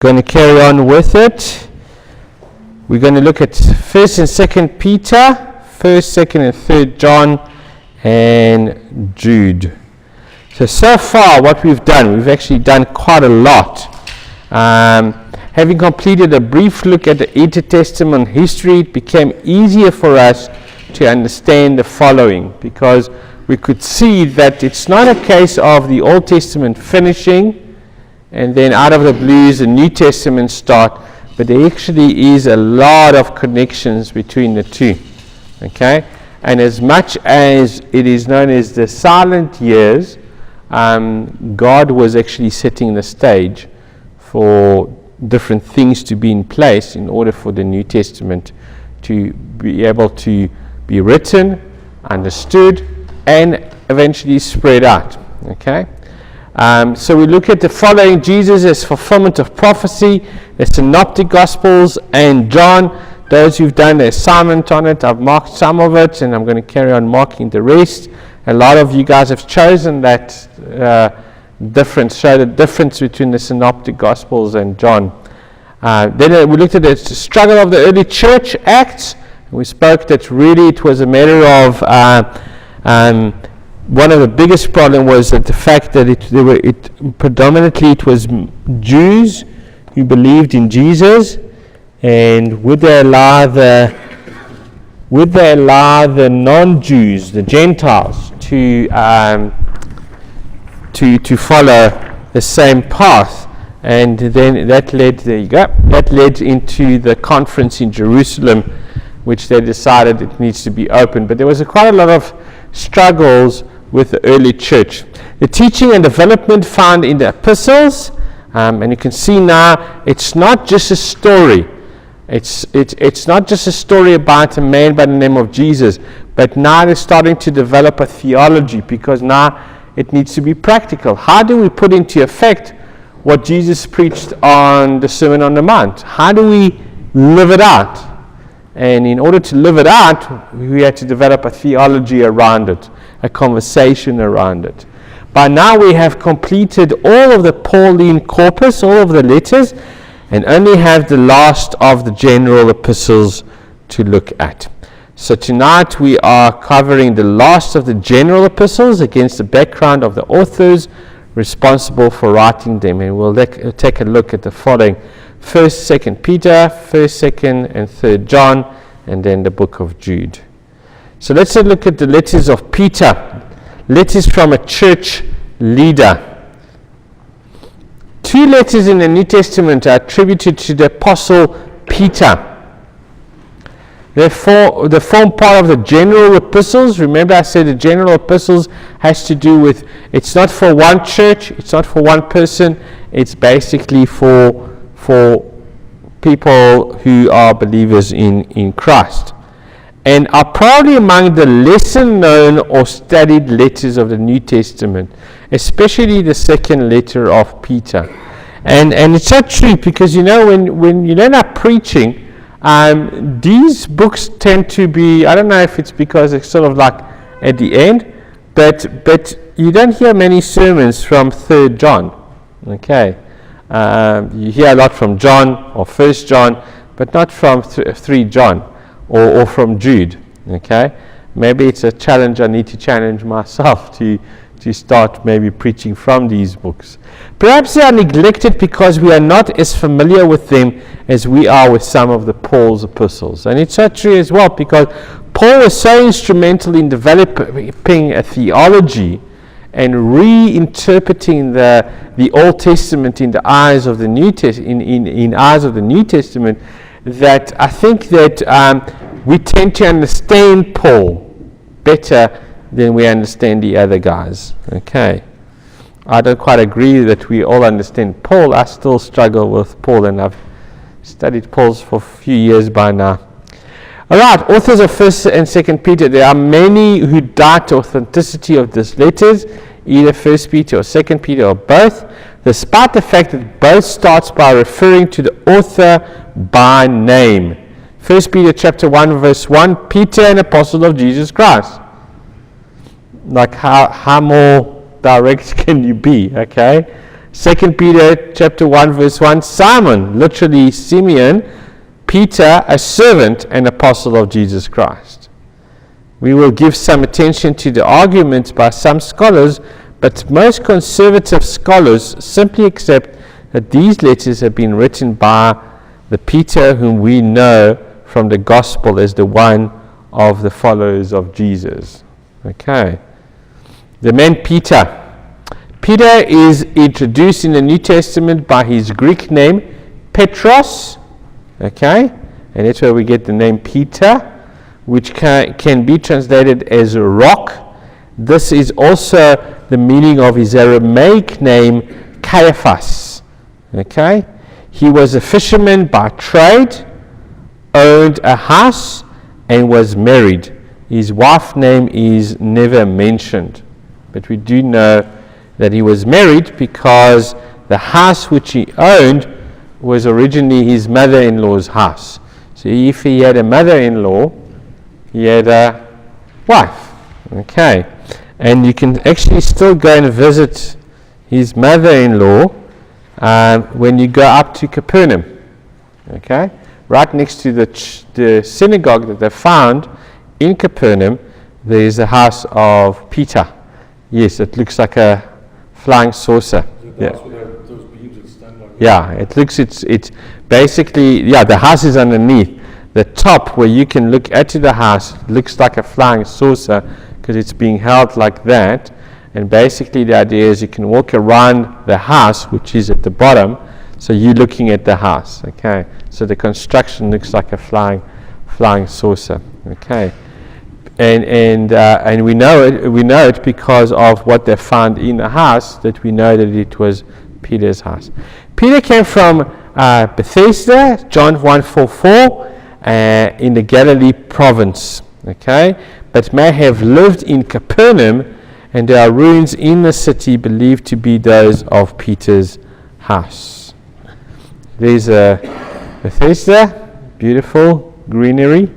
Going to carry on with it. We're going to look at 1st and 2nd Peter, 1st, 2nd and 3rd John, and Jude. So far what we've actually done quite a lot. Having completed a brief look at the intertestament history, it became easier for us to understand the following, because we could see that it's not a case of the Old Testament finishing and then out of the blues the New Testament start, but there actually is a lot of connections between the two. Okay? And as much as it is known as the silent years, God was actually setting the stage for different things to be in place in order for the New Testament to be able to be written, understood, and eventually spread out. Okay? So we look at the following: Jesus as fulfillment of prophecy, the Synoptic Gospels, and John. Those who've done the assignment on it, I've marked some of it, and I'm going to carry on marking the rest. A lot of you guys have chosen that difference, show the difference between the Synoptic Gospels and John. Then we looked at the struggle of the early church, Acts. We spoke that really it was a matter of one of the biggest problems was that the fact that predominantly it was Jews who believed in Jesus, and would they allow the non-Jews, the Gentiles, to follow the same path? And then that led into the conference in Jerusalem, which they decided it needs to be open. But there was quite a lot of struggles with the early church. The teaching and development found in the epistles, and you can see now it's not just a story. It's not just a story about a man by the name of Jesus, but now they're starting to develop a theology, because now it needs to be practical. How do we put into effect what Jesus preached on the Sermon on the Mount? How do we live it out? And in order to live it out, we had to develop a theology around it, a conversation around it. By now we have completed all of the Pauline corpus, all of the letters, and only have the last of the general epistles to look at. So tonight we are covering the last of the general epistles against the background of the authors responsible for writing them, and we'll take a look at the following: 1st, 2nd Peter, 1st, 2nd, and 3rd John, and then the book of Jude. So let's look at the letters of Peter, letters from a church leader. 2 letters in the New Testament are attributed to the Apostle Peter. They form part of the general epistles. Remember, I said the general epistles has to do with, it's not for one church, it's not for one person, it's basically for people who are believers in Christ, and are probably among the lesser known or studied letters of the New Testament, especially the second letter of Peter. And it's so true, because when you end up preaching, these books tend to be, I don't know if it's because it's sort of like at the end, but you don't hear many sermons from 3rd John. Okay. You hear a lot from John or 1st John, but not from 3 John or from Jude. Okay, maybe it's a challenge I need to challenge myself to start maybe preaching from these books. Perhaps they are neglected because we are not as familiar with them as we are with some of the Paul's epistles. And it's so true as well, because Paul was so instrumental in developing a theology and reinterpreting the Old Testament in the eyes of the New in eyes of the New Testament, that I think that we tend to understand Paul better than we understand the other guys. Okay, I don't quite agree that we all understand Paul. I still struggle with Paul, and I've studied Paul's for a few years by now. All right, authors of 1st and 2nd Peter. There are many who doubt the authenticity of these letters, either 1st Peter or 2nd Peter or both, despite the fact that both starts by referring to the author by name. 1 Peter chapter 1 verse 1, Peter, an apostle of Jesus Christ. Like how more direct can you be? Okay, 2 Peter chapter 1 verse 1, Simon, literally Simeon, Peter, a servant and apostle of Jesus Christ. We will give some attention to the arguments by some scholars, but most conservative scholars simply accept that these letters have been written by the Peter whom we know from the gospel as the one of the followers of Jesus. Okay. The man Peter. Peter is introduced in the New Testament by his Greek name, Petros. Okay. And that's where we get the name Peter, which can be translated as rock. This is also the meaning of his Aramaic name, Caiaphas. Okay. He was a fisherman by trade, owned a house, and was married. His wife's name is never mentioned, but we do know that he was married because the house which he owned was originally his mother-in-law's house. So if he had a mother-in-law, he had a wife. Okay. And you can actually still go and visit his mother-in-law when you go up to Capernaum. Okay. Right next to the synagogue that they found in Capernaum, there is the house of Peter. Yes, it looks like a flying saucer. Yeah. Those beams that stand like Yeah, it looks, it's basically, yeah, the house is underneath. The top where you can look at the house looks like a flying saucer because it's being held like that. And basically the idea is you can walk around the house, which is at the bottom, so you're looking at the house. Okay, so the construction looks like a flying saucer. Okay. And we know it because of what they found in the house, that we know that it was Peter's house. Peter came from Bethesda, John 1:4, in the Galilee province, okay, but may have lived in Capernaum, and there are ruins in the city believed to be those of Peter's house. There's a Bethesda, beautiful greenery.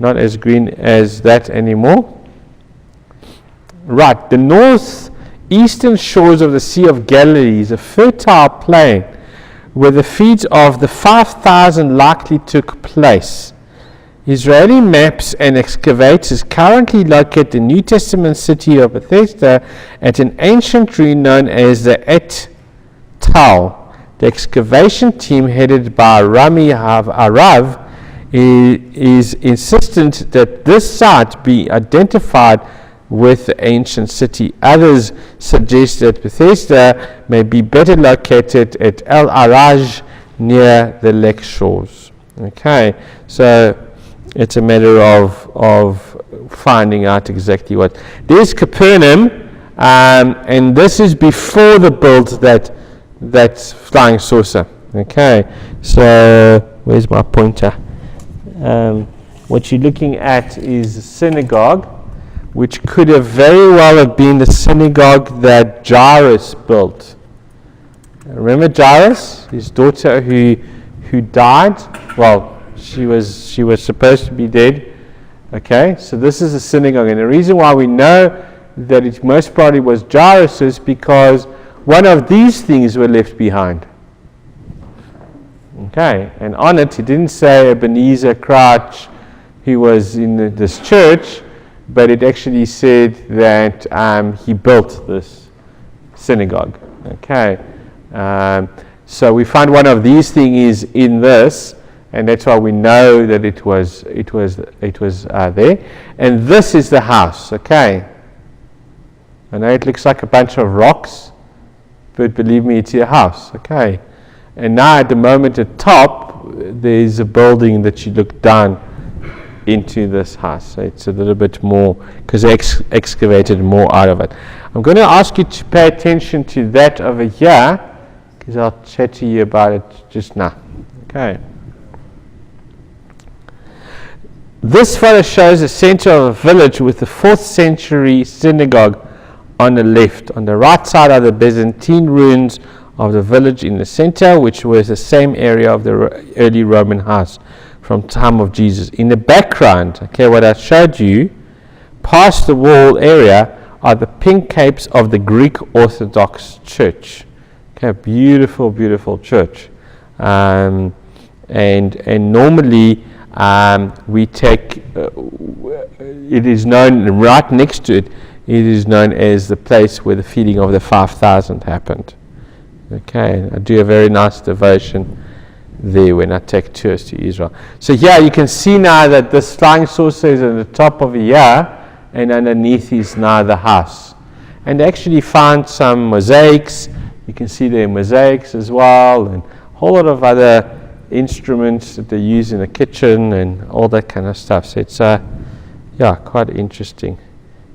Not as green as that anymore. Right, the northeastern shores of the Sea of Galilee is a fertile plain where the feeds of the 5,000 likely took place. Israeli maps and excavators currently locate the New Testament city of Bethesda at an ancient ruin known as the Et Tal. The excavation team headed by Rami Arav is insistent that this site be identified with the ancient city. Others suggest that Bethesda may be better located at El Araj near the lake shores. Okay, so it's a matter of finding out exactly what. There's Capernaum, and this is before the build that flying saucer. Okay, so where's my pointer? What you're looking at is a synagogue, which could have very well have been the synagogue that Jairus built. Remember Jairus, his daughter who died? Well, she was supposed to be dead. Okay, so this is a synagogue, and the reason why we know that it most probably was Jairus is because one of these things were left behind. Okay, and on it didn't say Ebenezer Crouch, who was in this church, but it actually said that he built this synagogue. Okay, so we find one of these things in this, and that's why we know that it was there. And this is the house. Okay, I know it looks like a bunch of rocks, but believe me, it's a house. Okay. And now at the moment at the top, there's a building that you look down into this house. So it's a little bit more, because they excavated more out of it. I'm going to ask you to pay attention to that over here, because I'll chat to you about it just now. Okay. This photo shows the center of a village with the 4th century synagogue on the left. On the right side are the Byzantine ruins of the village in the center, which was the same area of the early Roman house from time of Jesus. In the background, okay, what I showed you, past the wall area, are the pink capes of the Greek Orthodox Church. Okay, beautiful, beautiful church. And normally we take, it is known right next to it, it is known as the place where the feeding of the 5,000 happened. Okay, I do a very nice devotion there when I take tours to Israel. So here you can see now that this flying saucer is at the top of here, and underneath is now the house. And they actually found some mosaics. You can see there are mosaics as well, and a whole lot of other instruments that they use in the kitchen and all that kind of stuff. So it's quite interesting.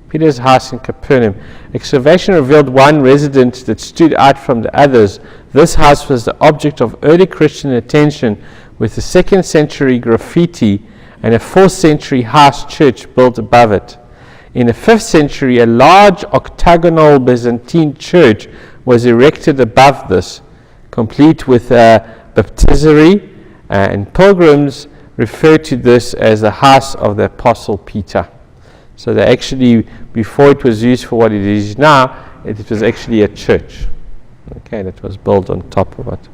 Peter's house in Capernaum. Excavation revealed one residence that stood out from the others. This house was the object of early Christian attention, with a 2nd century graffiti and a 4th century house church built above it. In the 5th century, a large octagonal Byzantine church was erected above this, complete with a baptistery, and pilgrims refer to this as the house of the Apostle Peter. So they actually, before it was used for what it is now, it was actually a church, okay, that was built on top of it.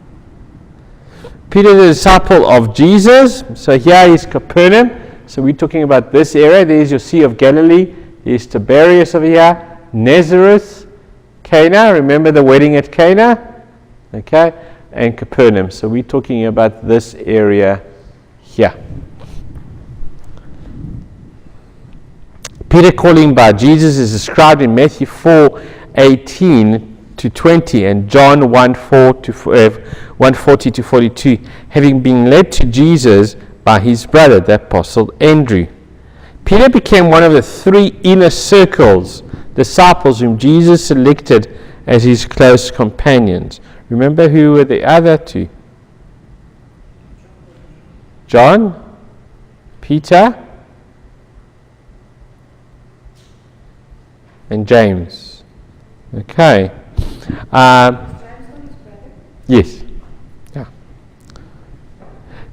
Peter, the disciple of Jesus. So here is Capernaum. So we're talking about this area. There's your Sea of Galilee. There's Tiberias over here. Nazareth, Cana. Remember the wedding at Cana? Okay. And Capernaum. So we're talking about this area here. Peter calling by Jesus is described in Matthew 4:18 to 20 and John 1:40 to 42, having been led to Jesus by his brother, the Apostle Andrew. Peter became one of the 3 inner circles, disciples whom Jesus selected as his close companions. Remember who were the other 2? John, Peter, and James. Okay. Yes. Yeah.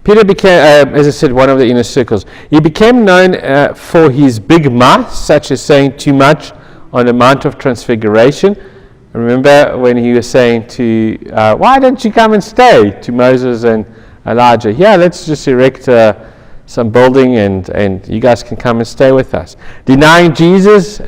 Peter became, as I said, one of the inner circles. He became known for his big mouth, such as saying too much on the Mount of Transfiguration. Remember when he was saying to, why don't you come and stay, to Moses and Elijah? Yeah, let's just erect some building and you guys can come and stay with us. Denying Jesus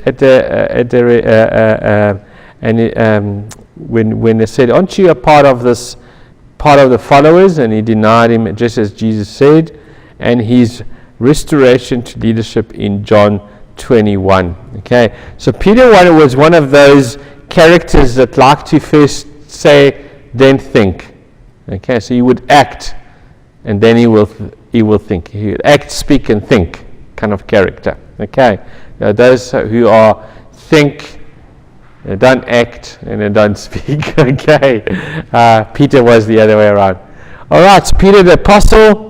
when they said, aren't you a part of the followers? And he denied him just as Jesus said. And his restoration to leadership in John 21. Okay, so Peter was one of those characters that like to first say, then think. Okay, so he would act and then he will think. He would act, speak, and think kind of character. Okay, those who are think, they don't act, and they don't speak. Okay, Peter was the other way around. All right, so Peter the apostle.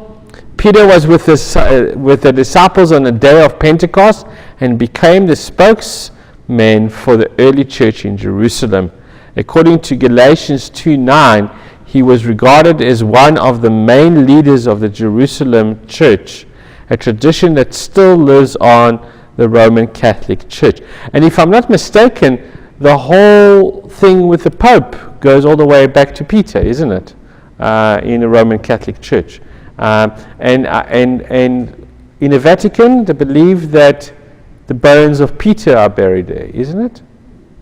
Peter was with the disciples on the day of Pentecost and became the spokesman for the early church in Jerusalem. According to Galatians 2:9, he was regarded as one of the main leaders of the Jerusalem church, a tradition that still lives on the Roman Catholic Church. And if I'm not mistaken, the whole thing with the Pope goes all the way back to Peter, isn't it? In the Roman Catholic Church. And in the Vatican, they believe that the bones of Peter are buried there, isn't it?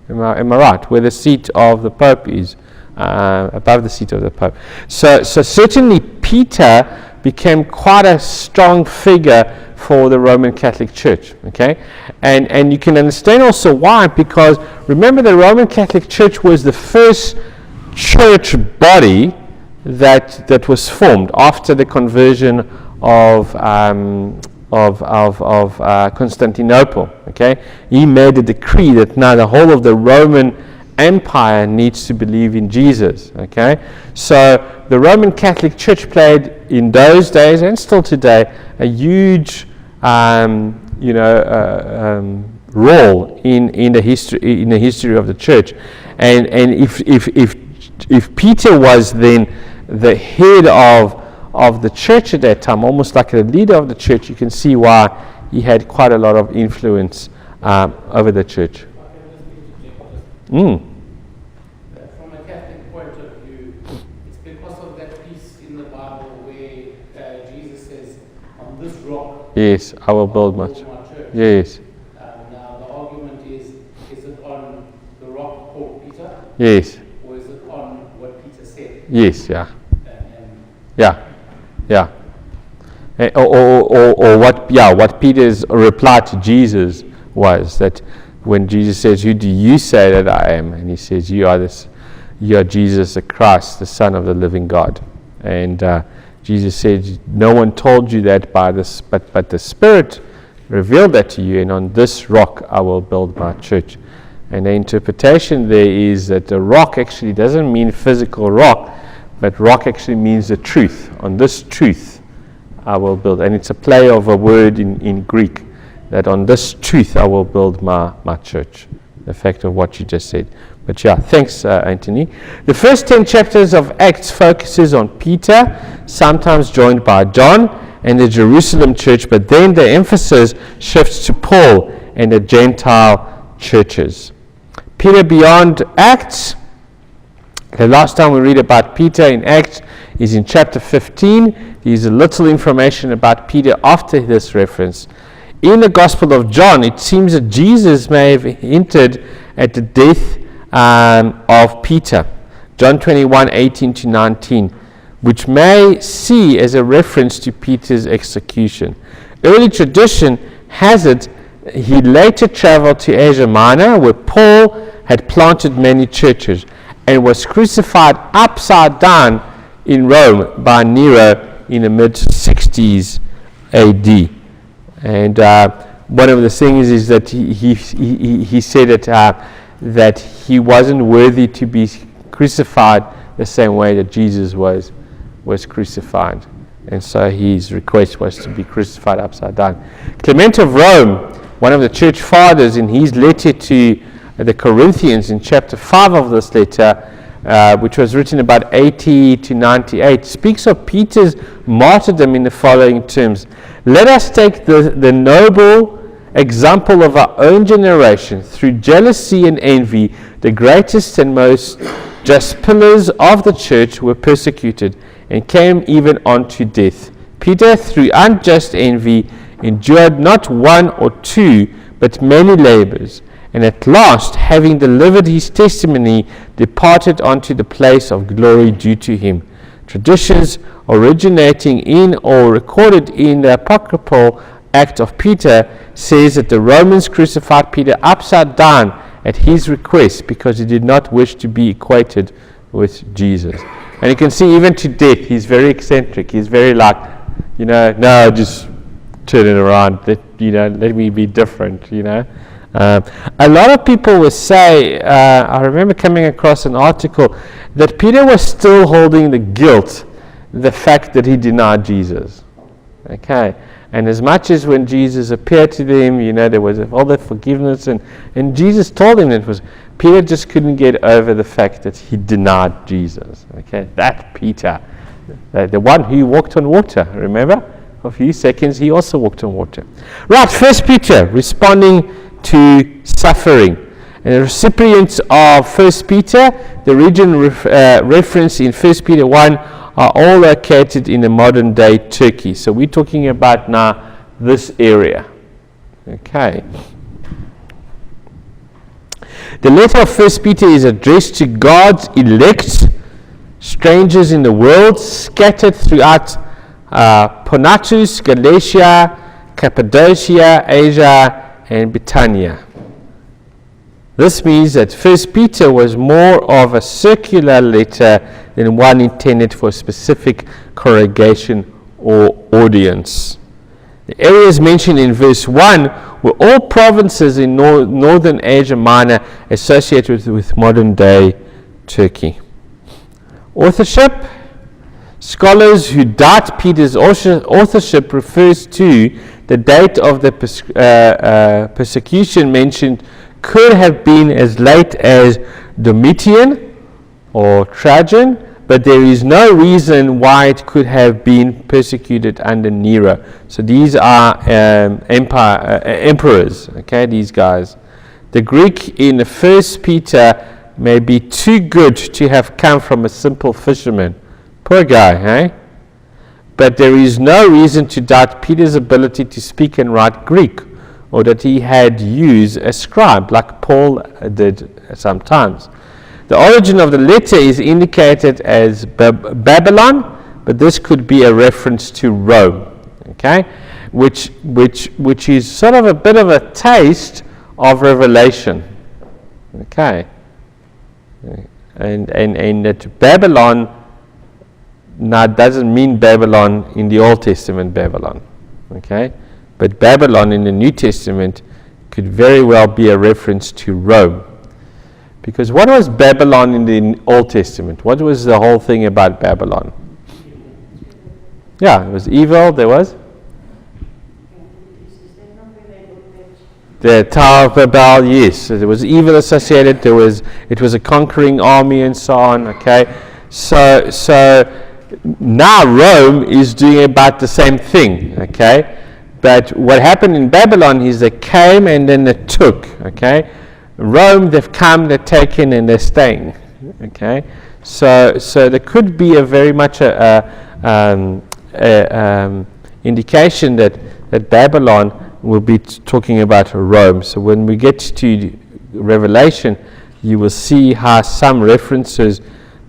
Am I right? Where the seat of the Pope is, above the seat of the Pope. So certainly Peter became quite a strong figure for the Roman Catholic Church. Okay, and you can understand also why, because remember the Roman Catholic Church was the first church body that was formed after the conversion of Constantinople. Okay, he made a decree that now the whole of the Roman Empire needs to believe in Jesus. Okay, so the Roman Catholic Church played in those days and still today a huge, role in the history of the church. And if Peter was then the head of the church at that time, almost like a leader of the church, you can see why he had quite a lot of influence over the church. From a Catholic point of on this rock, Yes, I will build my church. church. Yes, Now the argument is it on the rock called Peter, yes, or is it on what Peter said? yes, yeah, And yeah, yeah. Or what Peter's reply to Jesus was that when Jesus says, "Who do you say that I am?" and he says, "You are Jesus the Christ, the Son of the living God." And Jesus said, "No one told you that by this, but the Spirit revealed that to you, and on this rock I will build my church." And the interpretation there is that the rock actually doesn't mean physical rock, but rock actually means the truth. On this truth I will build. And it's a play of a word in Greek, that on this truth I will build my church. The fact of what you just said. But yeah, thanks Anthony. The first 10 chapters of Acts focuses on Peter, sometimes joined by John, and the Jerusalem church, but then the emphasis shifts to Paul and the Gentile churches. Peter beyond Acts. The last time we read about Peter in Acts is in chapter 15. There's a little information about Peter after this reference. In the Gospel of John, it seems that Jesus may have hinted at the death of Peter. John 21:18-19, which may see as a reference to Peter's execution. Early tradition has it he later traveled to Asia Minor, where Paul had planted many churches, and was crucified upside down in Rome by Nero in the mid-60s AD. And one of the things is that he said that he wasn't worthy to be crucified the same way that Jesus was crucified. And so his request was to be crucified upside down. Clement of Rome, one of the church fathers, in his letter to the Corinthians in chapter 5 of this letter, which was written about 80 to 98, speaks of Peter's martyrdom in the following terms. Let us take the noble example of our own generation. Through jealousy and envy, the greatest and most just pillars of the church were persecuted and came even unto death. Peter, through unjust envy, endured not one or two, but many labors, and at last, having delivered his testimony, departed unto the place of glory due to him. Traditions originating in or recorded in the apocryphal act of Peter says that the Romans crucified Peter upside down at his request because he did not wish to be equated with Jesus. And you can see even to death, he's very eccentric. He's very like, no, just turn it around. Let me be different, A lot of people will say, I remember coming across an article that Peter was still holding the guilt, the fact that he denied Jesus. Okay, and as much as when Jesus appeared to them, there was all that forgiveness, and Jesus told him it was, Peter just couldn't get over the fact that he denied Jesus. Okay, that Peter, the one who walked on water, remember? For a few seconds, he also walked on water. Right, 1 Peter, responding to suffering. And the recipients of 1 Peter, the region referenced in 1 Peter 1, are all located in the modern day Turkey. So we're talking about now this area. Okay. The letter of 1 Peter is addressed to God's elect, strangers in the world, scattered throughout Pontus, Galatia, Cappadocia, Asia, and Bithynia. This means that 1 Peter was more of a circular letter than one intended for a specific congregation or audience. The areas mentioned in verse 1 were all provinces in northern Asia Minor associated with modern day Turkey. Authorship. Scholars who doubt Peter's authorship refers to the date of the persecution mentioned could have been as late as Domitian or Trajan, but there is no reason why it could have been persecuted under Nero. So these are emperors, okay, these guys. The Greek in the 1 Peter may be too good to have come from a simple fisherman. Poor guy, eh? but there is no reason to doubt Peter's ability to speak and write Greek, or that he had used a scribe like Paul did sometimes. The origin of the letter is indicated as Babylon, but this could be a reference to Rome, okay, which is sort of a bit of a taste of Revelation, okay, and that Babylon now doesn't mean Babylon in the Old Testament Babylon, okay, but Babylon in the New Testament could very well be a reference to Rome. Because what was Babylon in the Old Testament? What was the whole thing about Babylon? Yeah, it was evil. There was the Tower of Babel. Yes, there was evil associated. It was a conquering army and so on. Okay, so now Rome is doing about the same thing. Okay, but what happened in Babylon is they came and then they took. Okay. Rome, they've come, they're taken, and they're staying. Okay, so there could be a very much indication that Babylon will be talking about Rome. So when we get to Revelation, you will see how some references,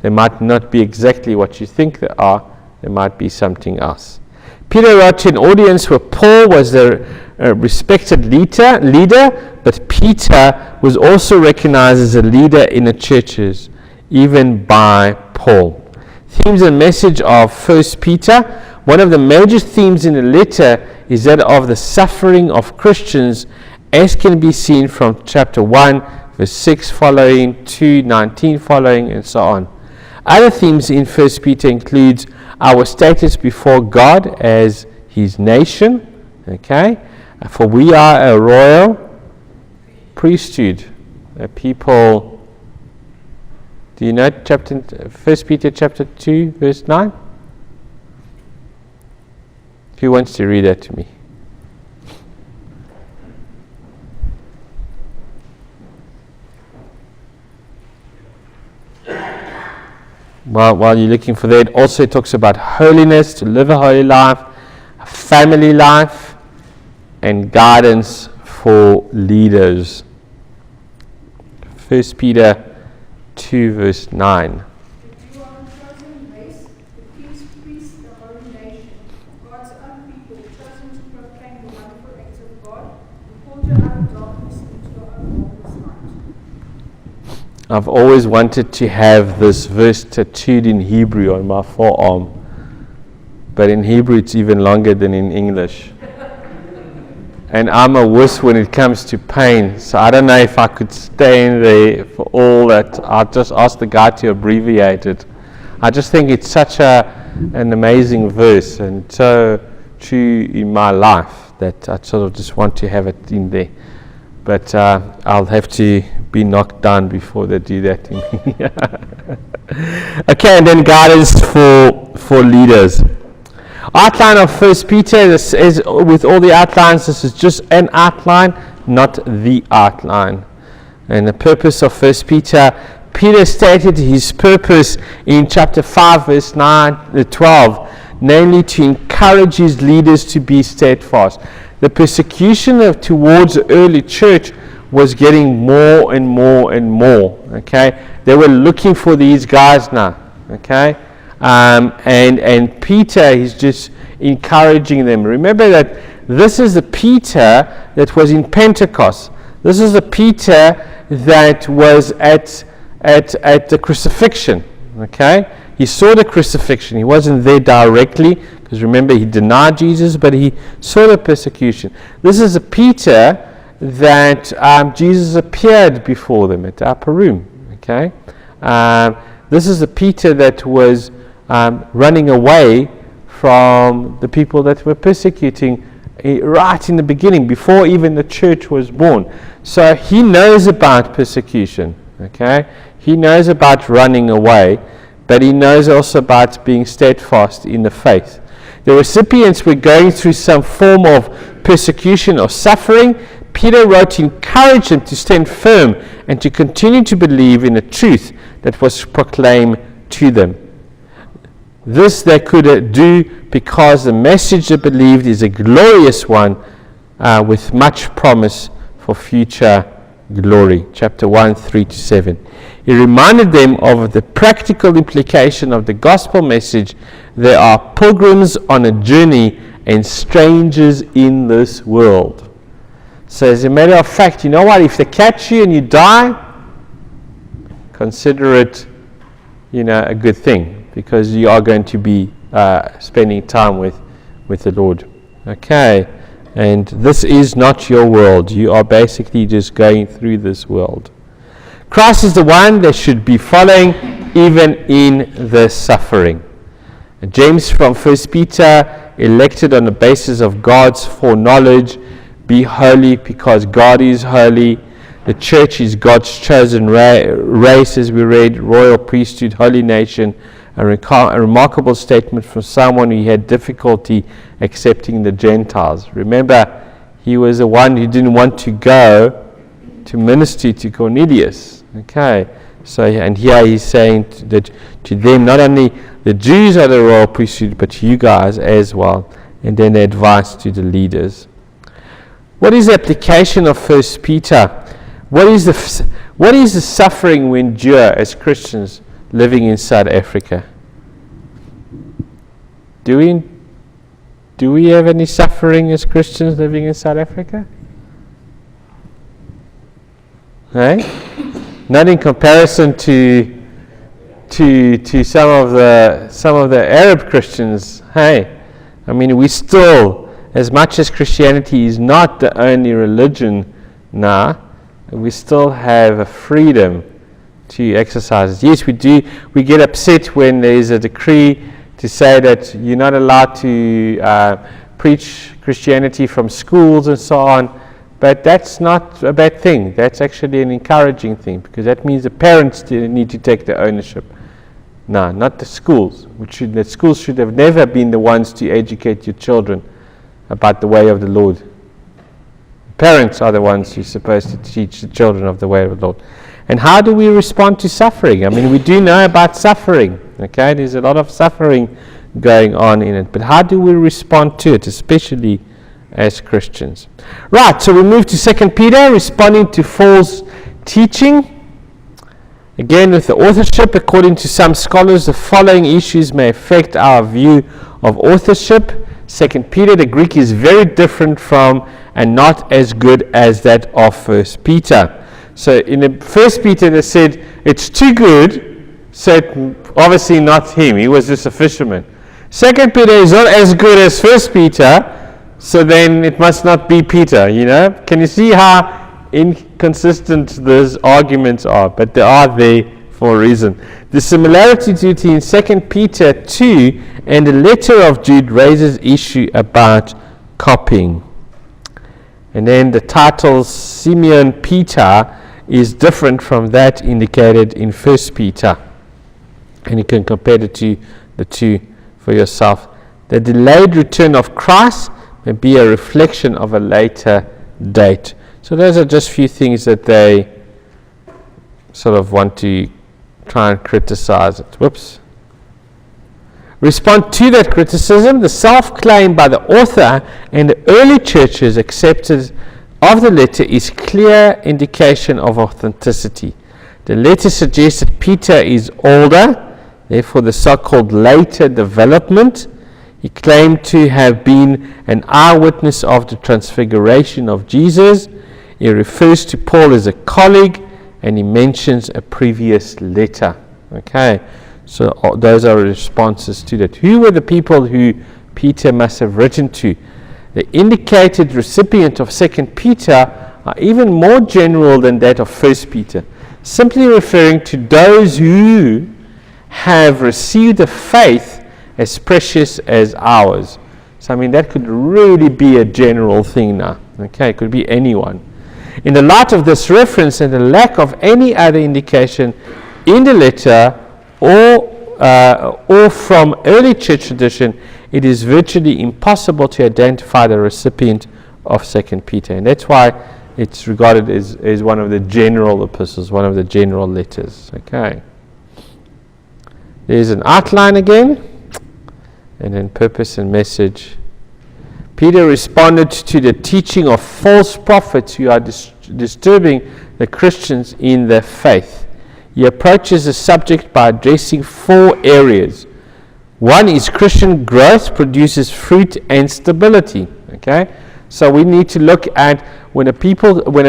they might not be exactly what you think they are. They might be something else. Peter wrote to an audience where Paul was the respected leader, but Peter was also recognized as a leader in the churches, even by Paul. Themes and message of 1 Peter. One of the major themes in the letter is that of the suffering of Christians, as can be seen from chapter 1, verse 6 following, 2:19 following, and so on. Other themes in 1 Peter includes our status before God as His nation, okay? For we are a royal priesthood, a people. Do you know 1 Peter chapter 2, verse 9? Who wants to read that to me? While you're looking for that, also it talks about holiness, to live a holy life, a family life, and guidance for leaders. 1 Peter 2 verse 9. You are a chosen race, the king's priests, the holy nation, God's own people, chosen to proclaim the wonderful acts of God, who called you out of darkness into your own marvelous light. I've always wanted to have this verse tattooed in Hebrew on my forearm, but in Hebrew it's even longer than in English. And I'm a wuss when it comes to pain, so I don't know if I could stay in there for all that. I'll just ask the guy to abbreviate it. I just think it's such an amazing verse and so true in my life that I sort of just want to have it in there. But I'll have to be knocked down before they do that to me. Okay, and then guidance for leaders. Outline of 1 Peter, this is with all the outlines, this is just an outline, not the outline. And the purpose of 1 Peter, Peter stated his purpose in chapter 5 verse 12, namely to encourage his leaders to be steadfast. The persecution towards the early church was getting more and more and more. Okay, they were looking for these guys now. Okay. And Peter is just encouraging them. Remember that this is the Peter that was in Pentecost. This is the Peter that was at the crucifixion. Okay, he saw the crucifixion. He wasn't there directly because remember he denied Jesus, but he saw the persecution. This is the Peter that Jesus appeared before them at the upper room. Okay, this is the Peter that was running away from the people that were persecuting right in the beginning, before even the church was born. So he knows about persecution, okay? He knows about running away, but he knows also about being steadfast in the faith. The recipients were going through some form of persecution or suffering. Peter wrote to encourage them to stand firm and to continue to believe in the truth that was proclaimed to them. This they could do because the message they believed is a glorious one with much promise for future glory. Chapter 1, 3-7. He reminded them of the practical implication of the gospel message. They are pilgrims on a journey and strangers in this world. So as a matter of fact, you know what? If they catch you and you die, consider it, a good thing, because you are going to be spending time with the Lord. Okay, and this is not your world. You are basically just going through this world. Christ is the one that should be following even in the suffering. And James from 1 Peter, elected on the basis of God's foreknowledge, be holy because God is holy. The church is God's chosen race, as we read, royal priesthood, holy nation. A remarkable statement from someone who had difficulty accepting the Gentiles. Remember, he was the one who didn't want to go to minister to Cornelius. Okay, so and here he's saying that to them, not only the Jews are the royal priesthood, but you guys as well. And then the advice to the leaders. What is the application of 1 Peter? What is the suffering we endure as Christians living in South Africa? Do we have any suffering as Christians living in South Africa? Hey? Not in comparison to some of the Arab Christians. Hey, I mean, we still, as much as Christianity is not the only religion now, we still have a freedom to exercise it. Yes, we do. We get upset when there is a decree to say that you're not allowed to preach Christianity from schools and so on. But that's not a bad thing. That's actually an encouraging thing, because that means the parents need to take the ownership. No, not the schools. The schools should have never been the ones to educate your children about the way of the Lord. Parents are the ones who are supposed to teach the children of the way of the Lord. And how do we respond to suffering? I mean, we do know about suffering. Okay, there's a lot of suffering going on in it. But how do we respond to it, especially as Christians? Right, so we move to 2 Peter, responding to false teaching. Again, with the authorship, according to some scholars, the following issues may affect our view of authorship. 2 Peter, the Greek is very different from and not as good as that of 1 Peter. So in the 1 Peter they said it's too good, so obviously not him, he was just a fisherman. 2 Peter is not as good as 1 Peter, so then it must not be Peter, Can you see how inconsistent those arguments are? But they are there for a reason. The similarity between 2 Peter 2 and the letter of Jude raises issue about copying. And then the title Simeon Peter is different from that indicated in 1 Peter. And you can compare the two for yourself. The delayed return of Christ may be a reflection of a later date. So those are just a few things that they sort of want to try and criticize it. Whoops. Respond to that criticism. The self-claim by the author and the early churches accepted of the letter is clear indication of authenticity. The letter suggests that Peter is older, therefore the so-called later development. He claimed to have been an eyewitness of the transfiguration of Jesus. He refers to Paul as a colleague, and he mentions a previous letter. Okay, so those are responses to that. Who were the people who Peter must have written to? The indicated recipient of 2 Peter are even more general than that of 1 Peter, simply referring to those who have received a faith as precious as ours. So I mean, that could really be a general thing now. Okay, it could be anyone. In the light of this reference and the lack of any other indication in the letter or from early church tradition, it is virtually impossible to identify the recipient of 2 Peter. And that's why it's regarded as one of the general epistles, one of the general letters. Okay. There's an outline again. and then purpose and message. Peter responded to the teaching of false prophets who are disturbing the Christians in their faith. He approaches the subject by addressing 4 areas. One is Christian growth produces fruit and stability. Okay, so we need to look at when a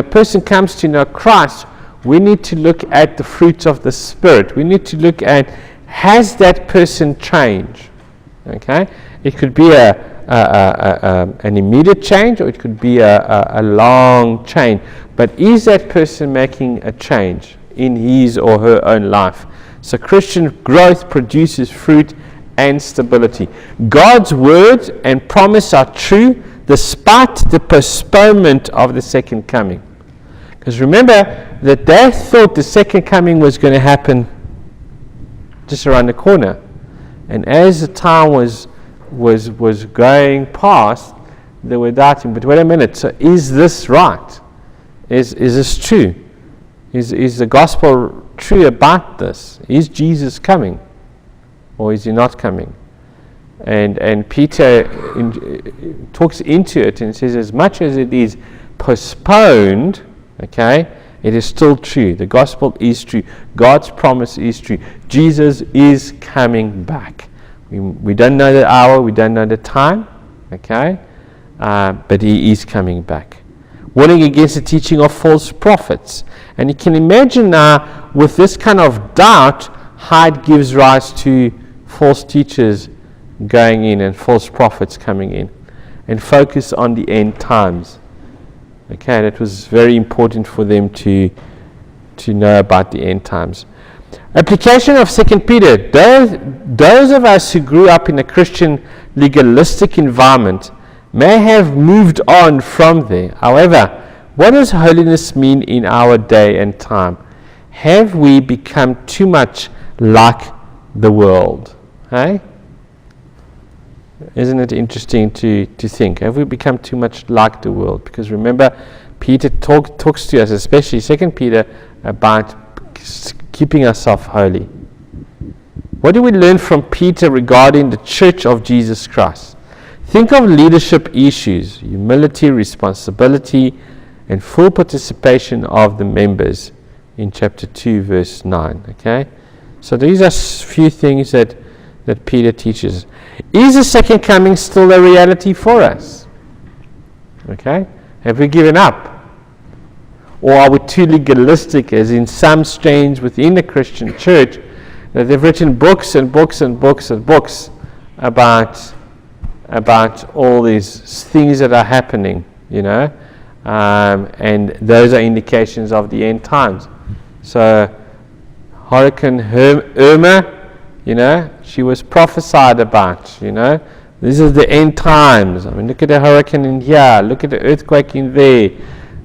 person comes to know Christ, we need to look at the fruits of the Spirit. We need to look at, has that person changed? Okay, it could be an immediate change, or it could be a long change. But is that person making a change in his or her own life? So Christian growth produces fruit and stability. God's word and promise are true despite the postponement of the second coming. Because remember that they thought the second coming was going to happen just around the corner. And as the time was going past, they were doubting, but wait a minute, so is this right? Is this true? Is the gospel true about this? Is Jesus coming? Or is he not coming? And Peter talks into it and says, as much as it is postponed, okay, it is still true. The gospel is true. God's promise is true. Jesus is coming back. We don't know the hour, we don't know the time, okay, but he is coming back. Warning against the teaching of false prophets. And you can imagine now, with this kind of doubt, how it gives rise to false teachers going in and false prophets coming in, and focus on the end times. Okay, that was very important for them to know about the end times. Application of 2 Peter. Those of us who grew up in a Christian legalistic environment may have moved on from there. However, what does holiness mean in our day and time? Have we become too much like the world? Hey? Isn't it interesting to think? Have we become too much like the world? Because remember, Peter talks to us, especially 2 Peter, about keeping ourselves holy. What do we learn from Peter regarding the Church of Jesus Christ? Think of leadership issues, humility, responsibility, and full participation of the members in chapter 2, verse 9. Okay? So these are a few things that Peter teaches. Is the second coming still a reality for us? Okay? Have we given up? Or are we too legalistic, as in some strains within the Christian church, that they've written books and books and books and books about all these things that are happening, you know? And those are indications of the end times. So, Hurricane Irma, you know, she was prophesied about, you know. This is the end times. I mean, look at the hurricane in here, look at the earthquake in there,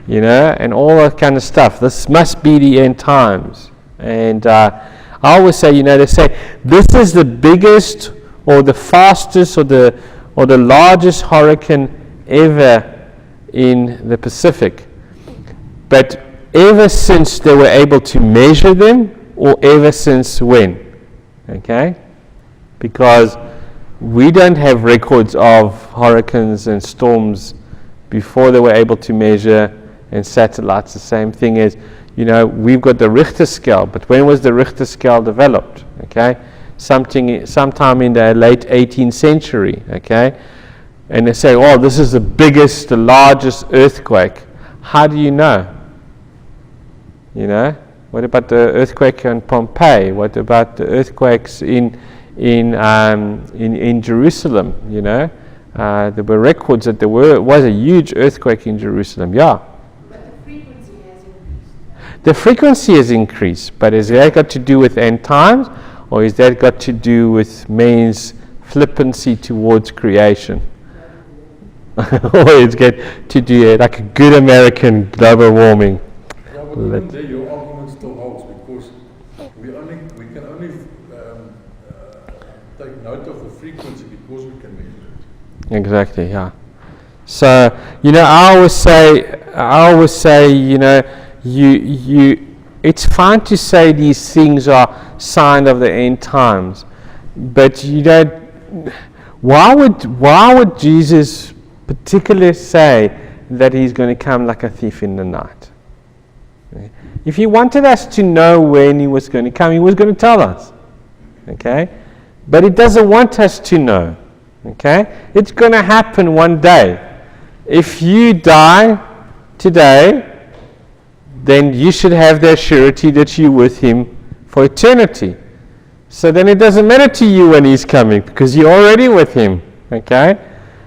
you know, and all that kind of stuff. This must be the end times. And I always say, you know, they say, this is the biggest or the fastest or the largest hurricane ever in the Pacific. But ever since they were able to measure them, or ever since when? Okay? Because we don't have records of hurricanes and storms before they were able to measure, and satellites, the same thing as, you know, we've got the Richter scale, but when was the Richter scale developed? Okay? Sometime in the late 18th century, okay? And they say, oh, this is the biggest, the largest earthquake. How do you know? You know? What about the earthquake in Pompeii? What about the earthquakes in Jerusalem? You know, there were records that there was a huge earthquake in Jerusalem. Yeah. But the frequency has increased. The frequency has increased, but has that got to do with end times, or is that got to do with man's flippancy towards creation? Or it's got to do like a good American global warming? Yeah, but even there, your argument still holds, because we can only take note of the frequency because we can measure it. Exactly, yeah. So, you know, I always say, you know, it's fine to say these things are sign of the end times, but you don't. Why would Jesus particularly say that he's going to come like a thief in the night? If he wanted us to know when he was going to come, he was going to tell us. Okay? But he doesn't want us to know. Okay? It's going to happen one day. If you die today, then you should have the surety that you're with him for eternity. So then it doesn't matter to you when he's coming, because you're already with him. Okay?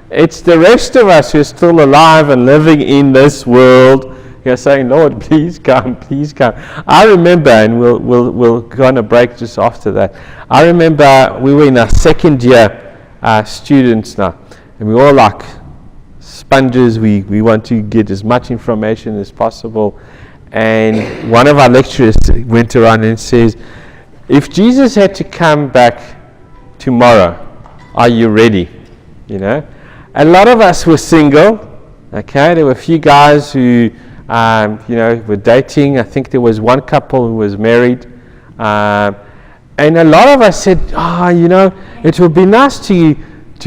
It's the rest of us who are still alive and living in this world who are saying, Lord, please come, please come. I remember, and we'll go on a break just after that. I remember we were in our second year students now, and we were all like sponges. We want to get as much information as possible. And one of our lecturers went around and says, if Jesus had to come back tomorrow, are you ready? You know, a lot of us were single. Okay, there were a few guys who, were dating. I think there was one couple who was married, and a lot of us said, it would be nice to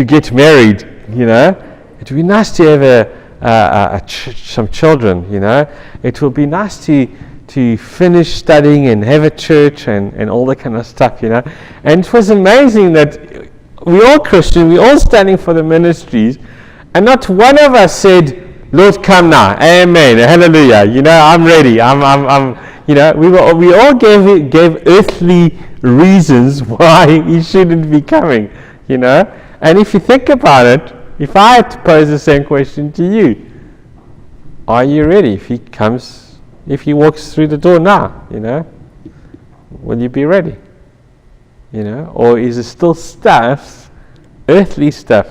get married. You know, it would be nice to have some children. You know, it would be nice to finish studying and have a church and all that kind of stuff, you know. And it was amazing that we're all Christian, we're all standing for the ministries, and not one of us said, Lord, come now, amen, hallelujah, you know, I'm ready, I'm you know, we all gave earthly reasons why he shouldn't be coming, you know. And if you think about it, if I had to pose the same question to you, are you ready if he walks through the door now, you know, will you be ready? You know, or is it still stuff, earthly stuff,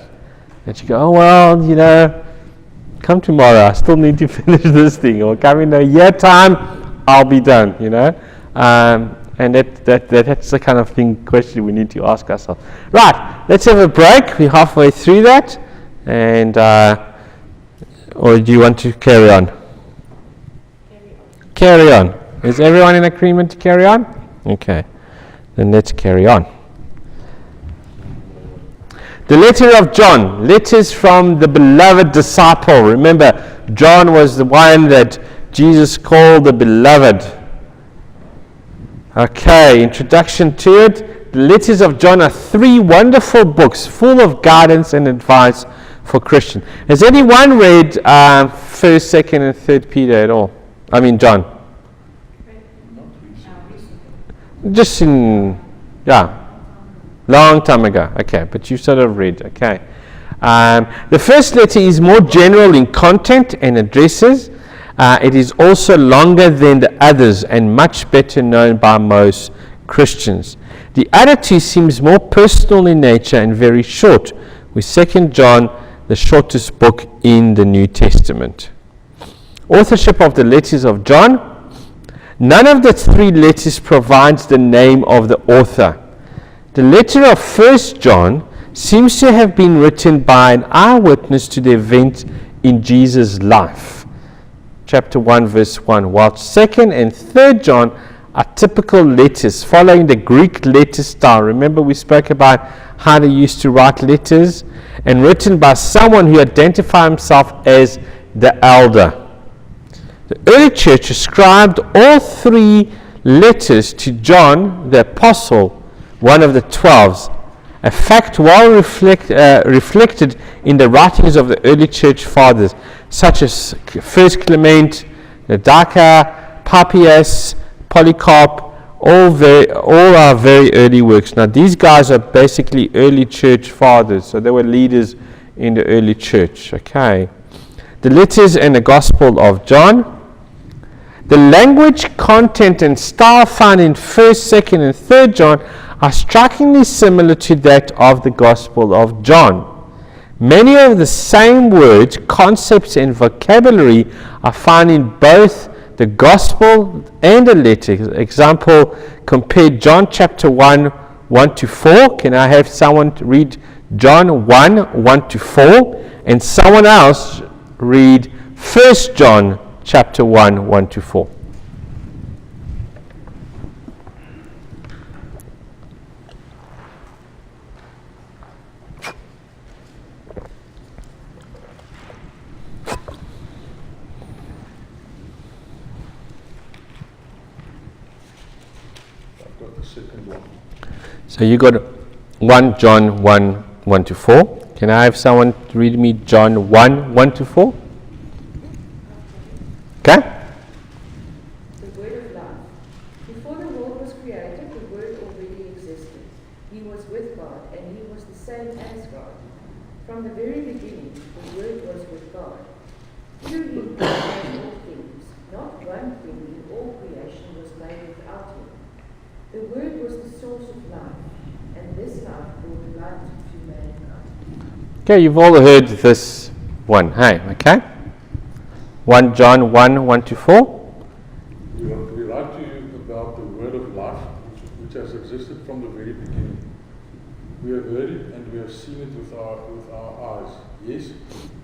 that you go, oh well, you know, come tomorrow, I still need to finish this thing, or come in a year time, I'll be done, you know. And that's the kind of question we need to ask ourselves. Right, let's have a break. We're halfway through that, and or do you want to carry on? Carry on. Is everyone in agreement to carry on? Okay, then let's carry on. The letter of John, letters from the beloved disciple. Remember, John was the one that Jesus called the beloved. Okay, introduction to it. The letters of John are 3 wonderful books full of guidance and advice for Christians. Has anyone read 1st, 2nd, and 3rd Peter at all? I mean John. Just long time ago. Okay, but you sort of read. Okay. The first letter is more general in content and addresses. It is also longer than the others and much better known by most Christians. The other 2 seems more personal in nature and very short, with 2nd John the shortest book in the New Testament. Authorship of the letters of John. None of the 3 letters provides the name of the author. The letter of 1 John seems to have been written by an eyewitness to the event in Jesus' life. Chapter 1, verse 1. While 2nd and 3rd John are typical letters following the Greek letter style. Remember we spoke about how they used to write letters, and written by someone who identified himself as the elder. The early church ascribed all 3 letters to John the Apostle, one of the 12, a fact well reflected in the writings of the early church fathers, such as 1 Clement, Laodicea, Papias, Polycarp, all are very early works. Now these guys are basically early church fathers, so they were leaders in the early church. Okay. The letters and the Gospel of John. The language, content, and style found in 1st, 2nd, and 3rd John are strikingly similar to that of the Gospel of John. Many of the same words, concepts, and vocabulary are found in both the Gospel and the letter. Example, compare John chapter 1, 1 to 4. Can I have someone read John 1, 1 to 4, and someone else read 1 John chapter 1, 1 to 4. second one. So you got 1 John 1, 1 to 4. Can I have someone read me John 1, 1 to 4? Okay? The Word of life. Before the world was created, the Word already existed. He was with God, and He was the same as God. From the very beginning, the Word was with God. Through Him were made all things. Not one thing in all creation was made without Him. The Word was the source of life, and this life brought light to mankind. Okay, you've all heard this one. Hey, okay? 1 John 1, 1 to 4. We write to you about the word of life, which has existed from the very beginning. We have heard it and we have seen it with our eyes. Yes,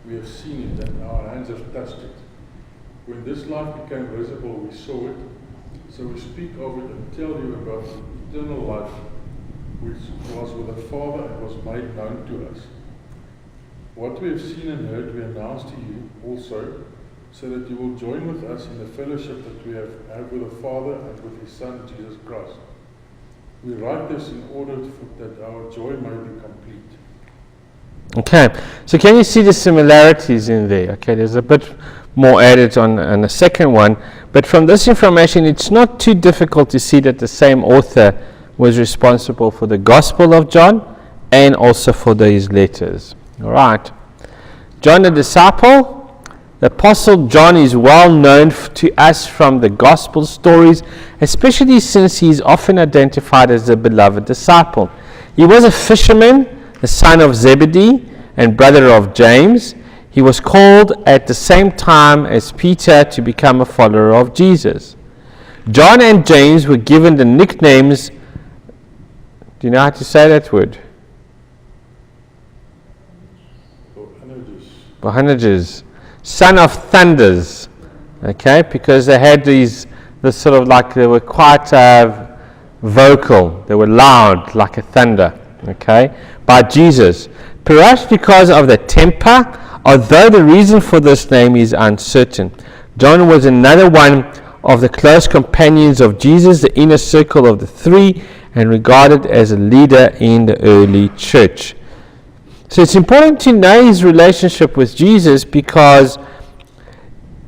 we have seen it and our hands have touched it. When this life became visible, we saw it. So we speak of it and tell you about the eternal life, which was with the Father and was made known to us. What we have seen and heard we announce to you also, so that you will join with us in the fellowship that we have with the Father and with His Son, Jesus Christ. We write this in order that our joy may be complete. Okay, so can you see the similarities in there? Okay, there's a bit more added on the second one, but from this information it's not too difficult to see that the same author was responsible for the Gospel of John and also for these letters. All right, John the disciple. The Apostle John is well known to us from the Gospel stories, especially since he is often identified as the beloved disciple. He was a fisherman, the son of Zebedee and brother of James. He was called at the same time as Peter to become a follower of Jesus. John and James were given the nicknames, do you know how to say that word? Boanerges. Son of thunders, okay, because they had this sort of like, they were quite vocal, they were loud like a thunder, okay, by Jesus. Perhaps because of the temper, although the reason for this name is uncertain. John was another one of the close companions of Jesus, the inner circle of the three, and regarded as a leader in the early church. So it's important to know his relationship with Jesus, because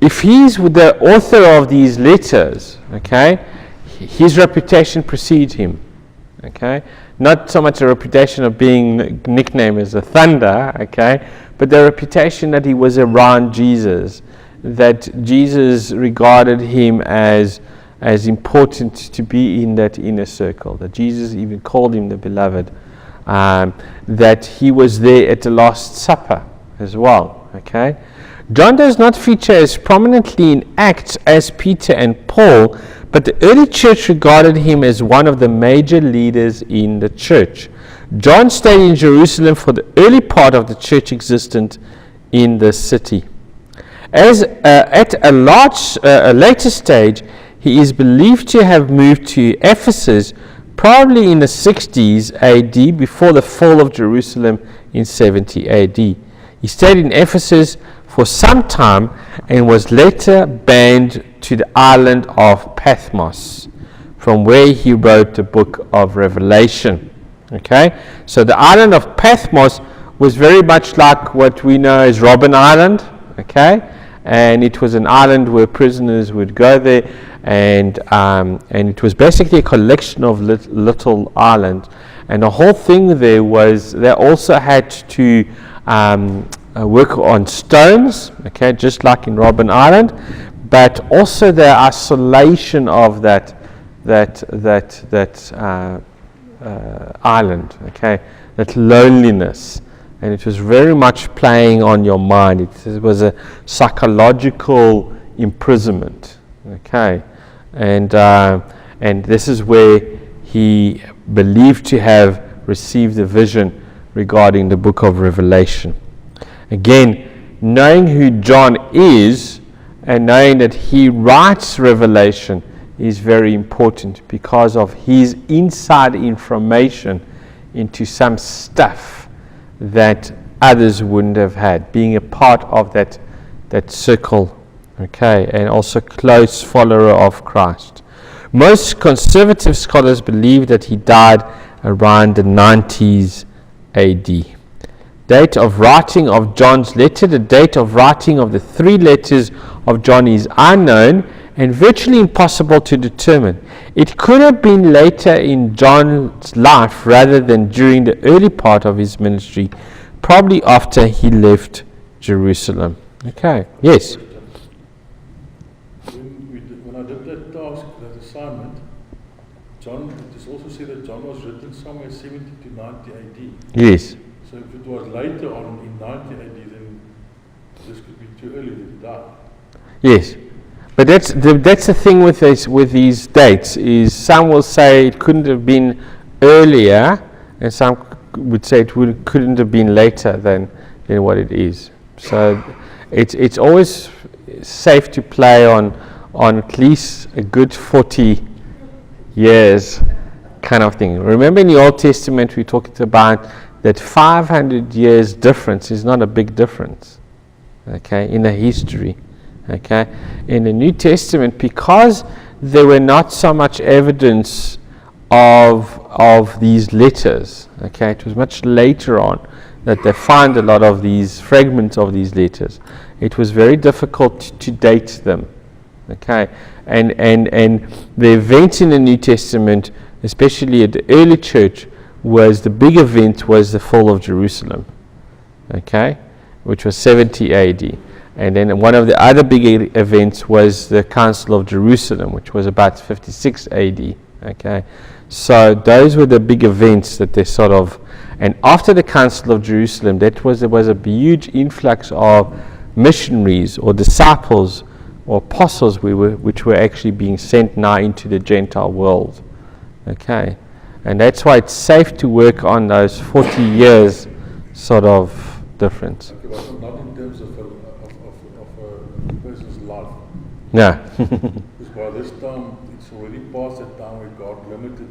if he's the author of these letters, okay, his reputation precedes him, okay. Not so much a reputation of being nicknamed as a thunder, okay, but the reputation that he was around Jesus, that Jesus regarded him as important to be in that inner circle, that Jesus even called him the beloved, that he was there at the Last Supper as well, okay. John does not feature as prominently in Acts as Peter and Paul, but the early church regarded him as one of the major leaders in the church. John stayed in Jerusalem for the early part of the church existence in the city. At a later stage, he is believed to have moved to Ephesus, probably in the 60s AD, before the fall of Jerusalem in 70 AD. He stayed in Ephesus for some time and was later banned to the island of Patmos, from where he wrote the book of Revelation. Okay, so the island of Patmos was very much like what we know as Robben Island, okay, and it was an island where prisoners would go there, and it was basically a collection of little islands, and the whole thing there was they also had to work on stones, okay, just like in Robben Island, but also the isolation of that island, okay, that loneliness, and it was very much playing on your mind. It was a psychological imprisonment, okay, and this is where he believed to have received a vision regarding the book of Revelation. Again, knowing who John is and knowing that he writes Revelation is very important because of his inside information into some stuff that others wouldn't have had, being a part of that circle, okay, and also close follower of Christ. Most conservative scholars believe that he died around the 90s AD. Date of writing of John's letter. The date of writing of the 3 letters of John is unknown and virtually impossible to determine. It could have been later in John's life rather than during the early part of his ministry, probably after he left Jerusalem. Okay, yes. When I did that task, that assignment, John, it is also said that John was written somewhere 70 to 90 AD. Yes. So if it was later on in 90 AD, then this could be too early that he died. Yes. But that's the thing with these dates, is some will say it couldn't have been earlier, and some would say it couldn't have been later than what it is. So it's always safe to play on at least a good 40 years kind of thing. Remember, in the Old Testament we talked about that 500 years difference is not a big difference, okay, in the history. Okay, in the New Testament, because there were not so much evidence of these letters, okay, it was much later on that they find a lot of these fragments of these letters. It was very difficult to date them, okay, and the event in the New Testament, especially at the early church, was the big event was the fall of Jerusalem, okay, which was 70 AD. And then one of the other big events was the Council of Jerusalem, which was about 56 AD. Okay, so those were the big events that they sort of. And after the Council of Jerusalem, there was a huge influx of missionaries or disciples or apostles, which were actually being sent now into the Gentile world. Okay, and that's why it's safe to work on those 40 years sort of difference. Okay, but not in terms of a person's life. Yeah. Because by this time, it's already past that time where God limited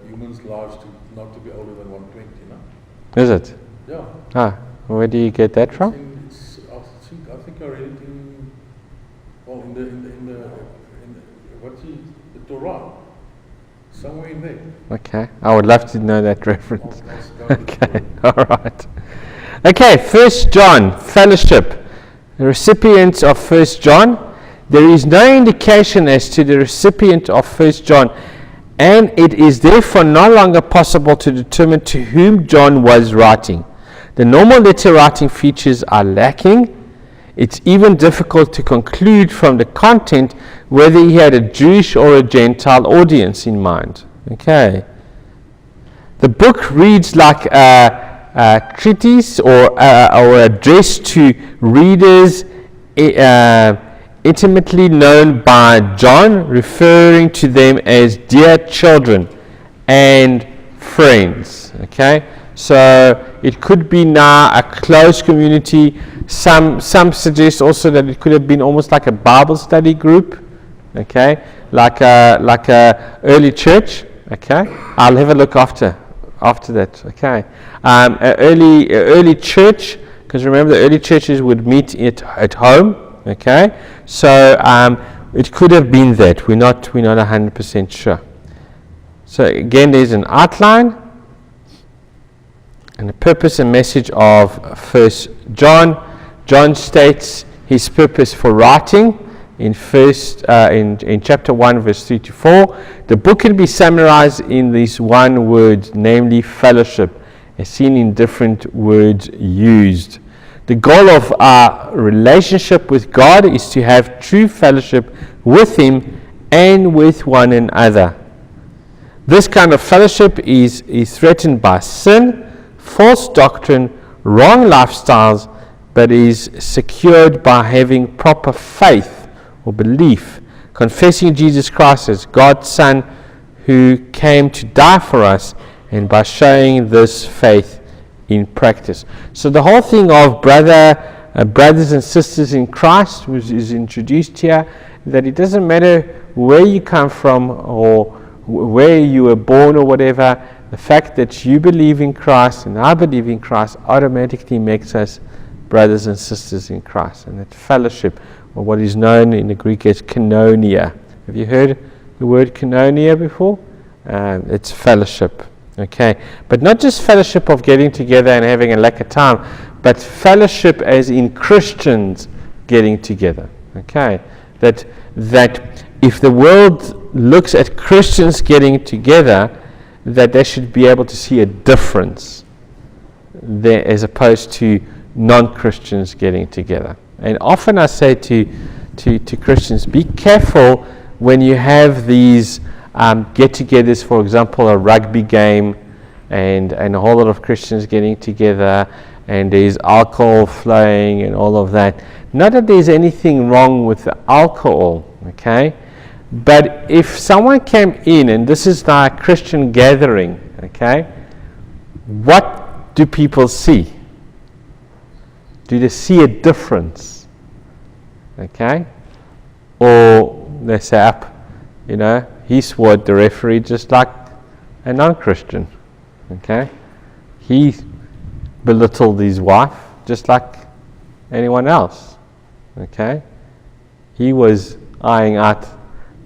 humans' lives not to be older than 120, no? Is it? Yeah. Ah, where do you get that from? I think I read it in the Torah, somewhere in there. Okay, I would love to know that reference. I'll Okay, all right. Okay, 1 John, fellowship. The recipients of 1 John. There is no indication as to the recipient of 1 John, and it is therefore no longer possible to determine to whom John was writing. The normal letter writing features are lacking. It's even difficult to conclude from the content whether he had a Jewish or a Gentile audience in mind. Okay. The book reads like a treatise or address to readers intimately known by John, referring to them as dear children and friends. Okay, so it could be now a close community. Some suggest also that it could have been almost like a Bible study group. Okay, like a early church. Okay, I'll have a look after that. Okay, early church, because remember the early churches would meet at home. Okay, so it could have been that. We're not 100% sure. So again, there's an outline and the purpose and message of 1 John. John states his purpose for writing in chapter 1, verse 3 to 4. The book can be summarized in this one word, namely fellowship, as seen in different words used. The goal of our relationship with God is to have true fellowship with Him and with one another. This kind of fellowship is threatened by sin, false doctrine, wrong lifestyles, but is secured by having proper faith or belief, confessing Jesus Christ as God's Son who came to die for us, and by showing this faith in practice. So the whole thing of brothers and sisters in Christ, which is introduced here, that it doesn't matter where you come from or where you were born or whatever, the fact that you believe in Christ and I believe in Christ automatically makes us brothers and sisters in Christ. And that fellowship, or what is known in the Greek as koinonia. Have you heard the word koinonia before? It's fellowship. Okay, but not just fellowship of getting together and having a lekker time, but fellowship as in Christians getting together. Okay, that if the world looks at Christians getting together, that they should be able to see a difference there as opposed to non-Christians getting together. And often I say to Christians, be careful when you have these get-togethers, for example, a rugby game, and a whole lot of Christians getting together, and there's alcohol flowing and all of that. Not that there's anything wrong with the alcohol, okay? But if someone came in, and this is our Christian gathering, okay, what do people see? Do they see a difference? Okay? Or they say, up, he swore at the referee just like a non-Christian. Okay? He belittled his wife just like anyone else. Okay? He was eyeing out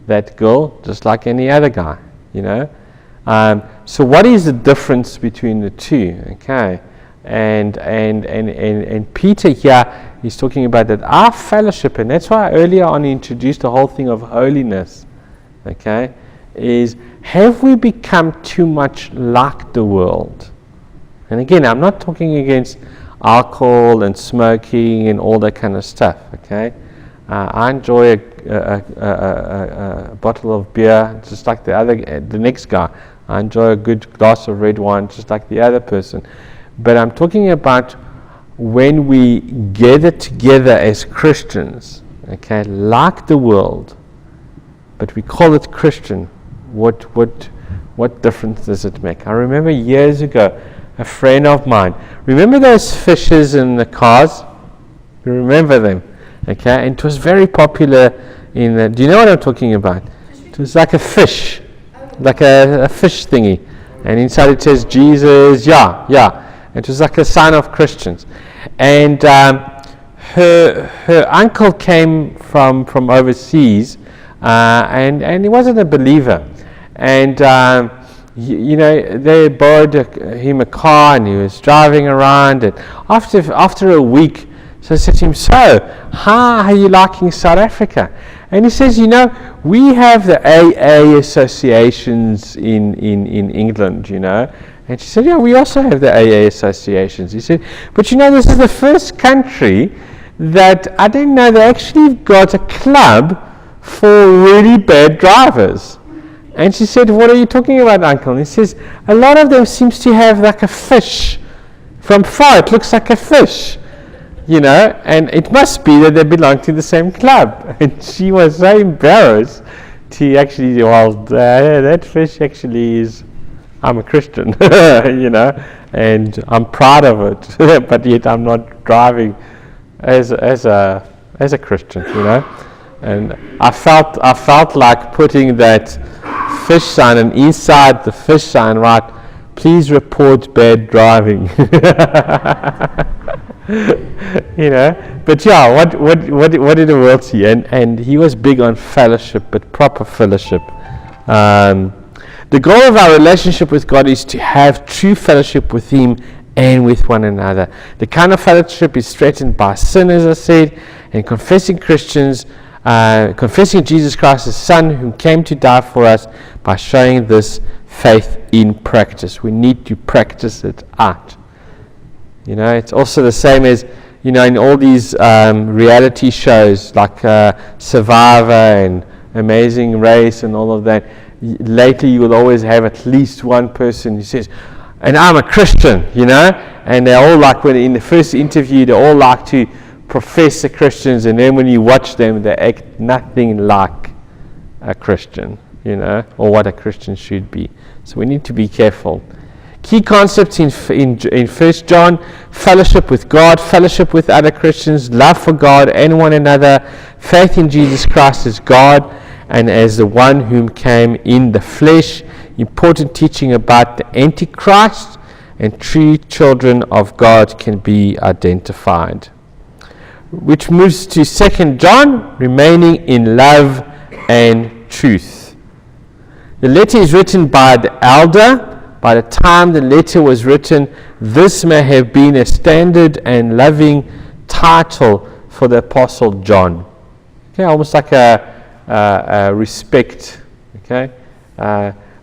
that girl just like any other guy. So what is the difference between the two? Okay? And Peter here is talking about that our fellowship, and that's why earlier on he introduced the whole thing of holiness. Okay, is have we become too much like the world? And again, I'm not talking against alcohol and smoking and all that kind of stuff. Okay, I enjoy a bottle of beer just like the next guy. I enjoy a good glass of red wine just like the other person. But I'm talking about when we gather together as Christians, okay, like the world, but we call it Christian. What difference does it make? I remember years ago, a friend of mine. Remember those fishes in the cars? You remember them, okay? And it was very popular in the. Do you know what I'm talking about? It was like a fish, like a fish thingy, and inside it says Jesus. Yeah. It was like a sign of Christians. And her uncle came from overseas, and he wasn't a believer. And they borrowed him a car, and he was driving around. And after a week, so I said to him, "So, how are you liking South Africa?" And he says, "We have the AA associations in England, And she said, "Yeah, we also have the AA associations." He said, "But this is the first country that I didn't know they actually got a club for really bad drivers." And she said, "What are you talking about, Uncle?" And he says, "A lot of them seems to have like a fish. From far, it looks like a fish, and it must be that they belong to the same club." And she was so embarrassed to actually, that fish actually is, I'm a Christian, and I'm proud of it, but yet I'm not driving as a Christian, And I felt like putting that fish sign, and inside the fish sign, right, "Please report bad driving." But yeah, what did the world see? And he was big on fellowship, but proper fellowship. The goal of our relationship with God is to have true fellowship with Him and with one another. The kind of fellowship is threatened by sin, as I said, and confessing Jesus Christ as Son who came to die for us by showing this faith in practice. We need to practice it out. It's also the same as, in all these reality shows like Survivor and Amazing Race and all of that. Lately, you will always have at least one person who says, "And I'm a Christian," and they're all like, when in the first interview, they all like to profess the Christians, and then when you watch them, they act nothing like a Christian, or what a Christian should be. So we need to be careful. Key concepts in 1 John: fellowship with God, fellowship with other Christians, love for God and one another, faith in Jesus Christ as God and as the one whom came in the flesh. Important teaching about the Antichrist, and true children of God can be identified. Which moves to 2 John, remaining in love and truth. The letter is written by the elder. By the time the letter was written, this may have been a standard and loving title for the Apostle John. Okay, almost like a respect. Okay,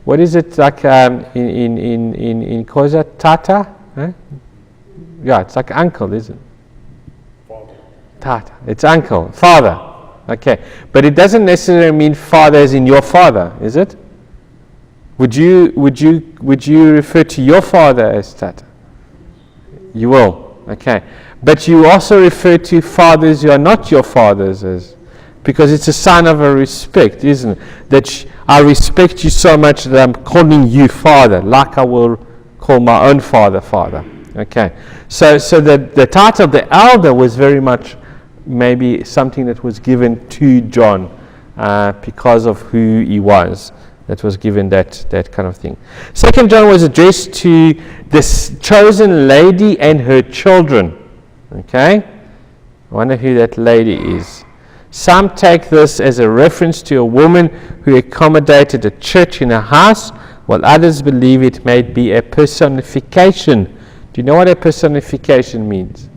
what is it like in Kosa? Tata? Eh? Yeah, it's like uncle, isn't it? Father. Tata. It's uncle, father. Okay, but it doesn't necessarily mean father as in your father, is it? Would you refer to your father as Tata? You will. Okay, but you also refer to fathers who are not your fathers as, because it's a sign of a respect, isn't it? That I respect you so much that I'm calling you father, like I will call my own father father. Okay, so the title of the elder was very much maybe something that was given to John because of who he was. That was given that kind of thing. 2 John was addressed to this chosen lady and her children. Okay? I wonder who that lady is. Some take this as a reference to a woman who accommodated a church in a house, while others believe it may be a personification. Do you know what a personification means?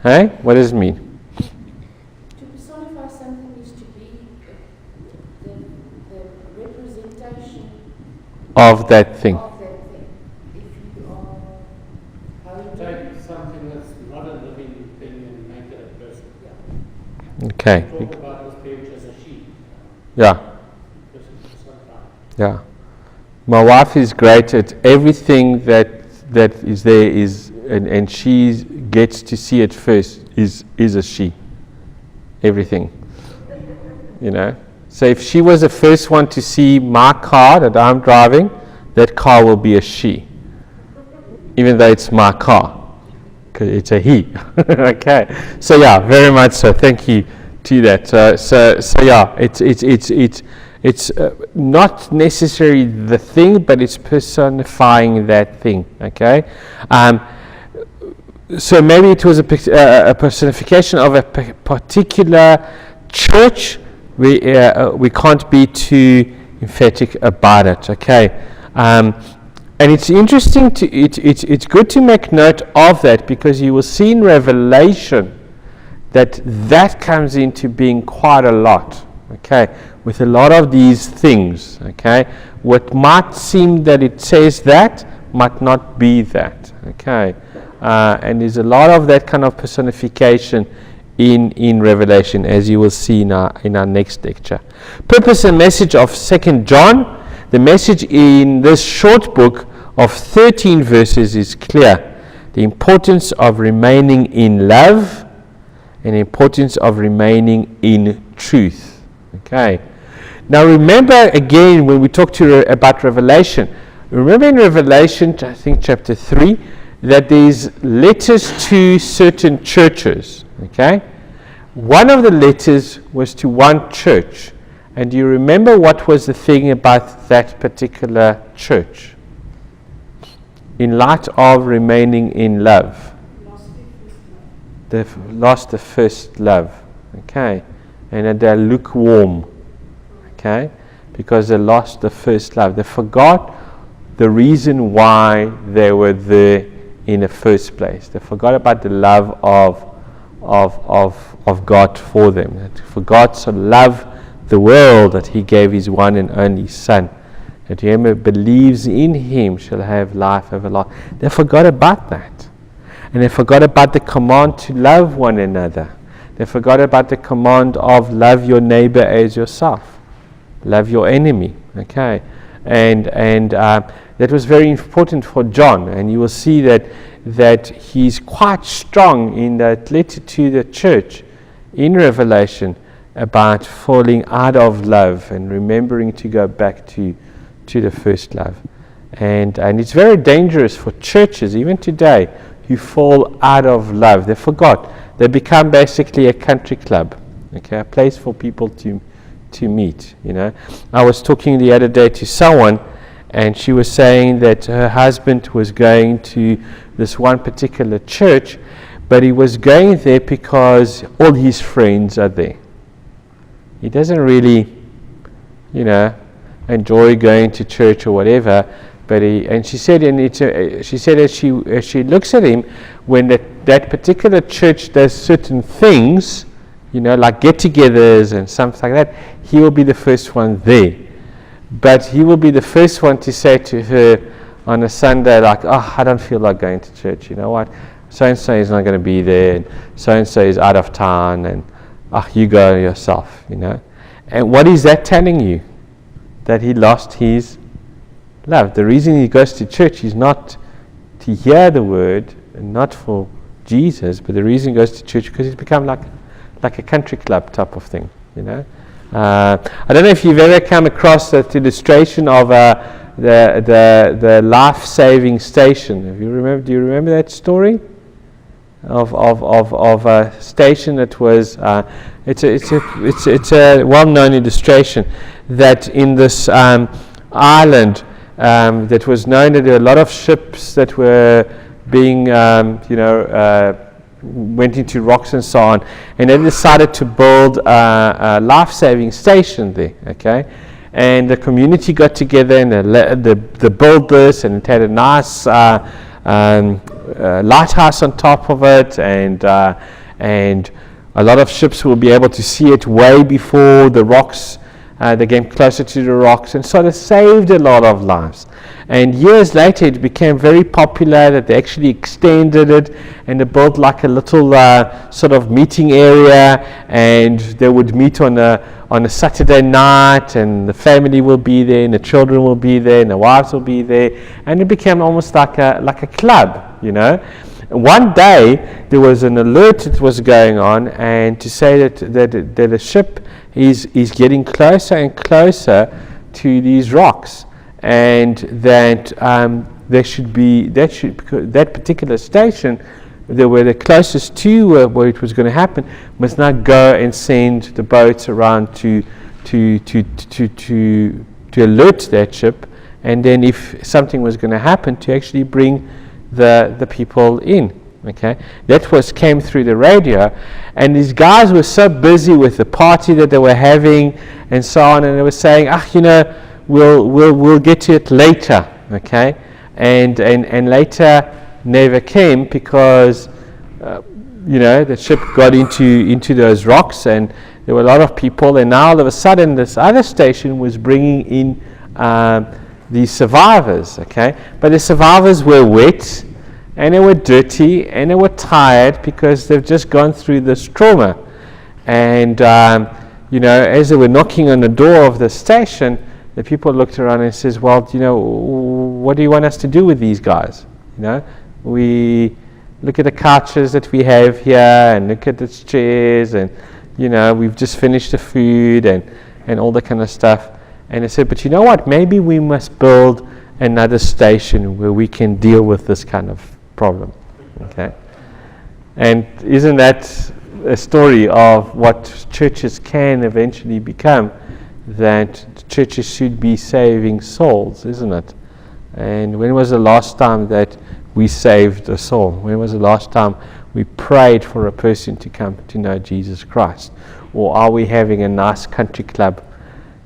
Hey? What does it mean? To personify something is to be the representation Of that thing. of that thing. If you are holding Take something that's not a living thing and make it a person. Okay. Talk about this page as a sheep. Yeah. This is sometimes. Yeah. My wife is great at everything that is there and she gets to see it first is a she. Everything. You know. So if she was the first one to see my car that I'm driving, that car will be a she. Even though it's my car. Because it's a he. Okay. So yeah, very much so. Thank you to that. So yeah, it's not necessarily the thing, but it's personifying that thing. Okay. So maybe it was a personification of a particular church. We can't be too emphatic about it. Okay. And it's interesting it's good to make note of that, because you will see in Revelation that comes into being quite a lot. Okay, with a lot of these things. Okay, what might seem that it says that might not be that. Okay, and there's a lot of that kind of personification in Revelation, as you will see in our next lecture. Purpose and message of 2 John. The message in this short book of 13 verses is clear. The importance of remaining in love and the importance of remaining in truth. Okay. Now remember again when we talk about Revelation, remember in Revelation, I think chapter 3, that there's letters to certain churches. Okay. One of the letters was to one church. And do you remember what was the thing about that particular church? In light of remaining in love. They've lost the first love. Okay. And they're lukewarm. Okay. Because they lost the first love. They forgot the reason why they were there in the first place. They forgot about the love of God for them. That for God so loved the world that he gave his one and only Son, that whoever believes in him shall have life everlasting. They forgot about that. And they forgot about the command to love one another. They forgot about the command of love your neighbor as yourself. Love your enemy. Okay. And that was very important for John. And you will see that he's quite strong in that letter to the church in Revelation about falling out of love and remembering to go back to the first love. And it's very dangerous for churches, even today, who fall out of love. They forgot. They become basically a country club, okay, a place for people to meet, you know. I was talking the other day to someone, and she was saying that her husband was going to this one particular church, but he was going there because all his friends are there. He doesn't really, you know, enjoy going to church or whatever. But she said as she looks at him, when that particular church does certain things, like get-togethers and something like that, he will be the first one there. But he will be the first one to say to her on a Sunday, like, oh, I don't feel like going to church. You know what? So-and-so is not going to be there, and so-and-so is out of town, and you go yourself, And what is that telling you? That he lost his love. The reason he goes to church is not to hear the word and not for Jesus, but the reason he goes to church because it's become like a country club type of thing, I don't know if you've ever come across that illustration of the life-saving station. Do you remember that story of a station that was? It's a well-known illustration that in this island that was known that there were a lot of ships that were being went into rocks and so on, and they decided to build a life-saving station there. Okay, and the community got together and they built this, and it had a nice lighthouse on top of it, and a lot of ships will be able to see it way before the rocks. They came closer to the rocks, and so they saved a lot of lives. And years later, it became very popular that they actually extended it, and they built like a little sort of meeting area, and they would meet on a Saturday night, and the family will be there, and the children will be there, and the wives will be there, and it became almost like a club, One day there was an alert that was going on, and to say that the ship is getting closer and closer to these rocks, and that that particular station that were the closest to where it was going to happen must now go and send the boats around to alert that ship, and then if something was going to happen, to actually bring the people in. Okay, that came through the radio, and these guys were so busy with the party that they were having and so on, and they were saying, we'll get to it later. Okay, and later never came because the ship got into those rocks, and there were a lot of people, and now all of a sudden this other station was bringing in these survivors. Okay, but the survivors were wet, and they were dirty, and they were tired because they've just gone through this trauma. And as they were knocking on the door of the station, the people looked around and says, well, what do you want us to do with these guys? We look at the couches that we have here, and look at the chairs, and we've just finished the food and all that kind of stuff. And they said, but you know what, maybe we must build another station where we can deal with this kind of problem. Okay, and isn't that a story of what churches can eventually become? That churches should be saving souls, isn't it? And when was the last time that we saved a soul? When was the last time we prayed for a person to come to know Jesus Christ? Or are we having a nice country club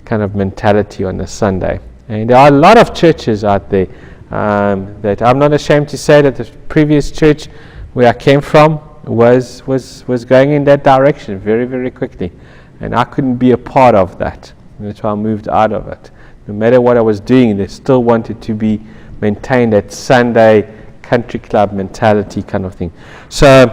kind of mentality on a Sunday? And there are a lot of churches out there that I'm not ashamed to say that the previous church where I came from was going in that direction very, very quickly, and I couldn't be a part of that. And that's why I moved out of it. No matter what I was doing, they still wanted to maintain that Sunday country club mentality kind of thing. So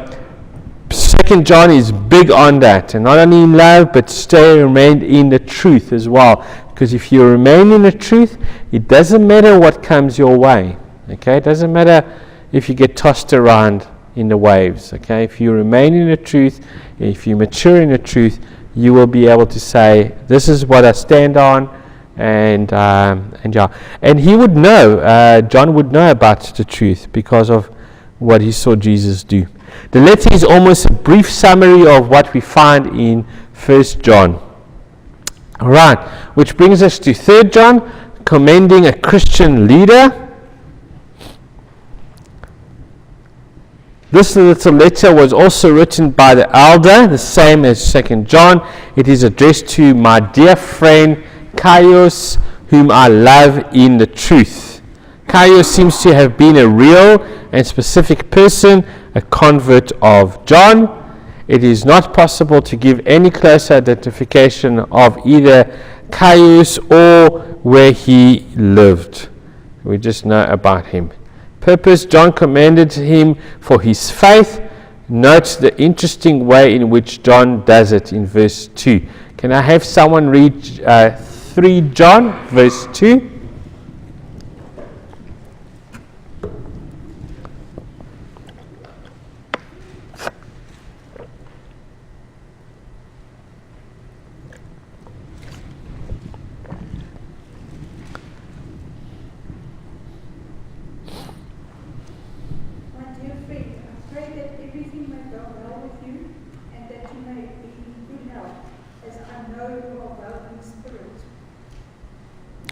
2 John is big on that, and not only in love, but remain in the truth as well. Because if you remain in the truth, it doesn't matter what comes your way. Okay, it doesn't matter if you get tossed around in the waves. Okay, if you remain in the truth, if you mature in the truth, you will be able to say, "This is what I stand on," and he would know. John would know about the truth because of what he saw Jesus do. The letter is almost a brief summary of what we find in 1 John. All right, which brings us to 3 John, commending a Christian leader. This little letter was also written by the elder, the same as 2 John. It is addressed to my dear friend Caius, whom I love in the truth. Gaius seems to have been a real and specific person, a convert of John. It is not possible to give any closer identification of either Gaius or where he lived. We just know about him. Purpose: John commended him for his faith. Note the interesting way in which John does it in verse 2. Can I have someone read 3 John, verse 2?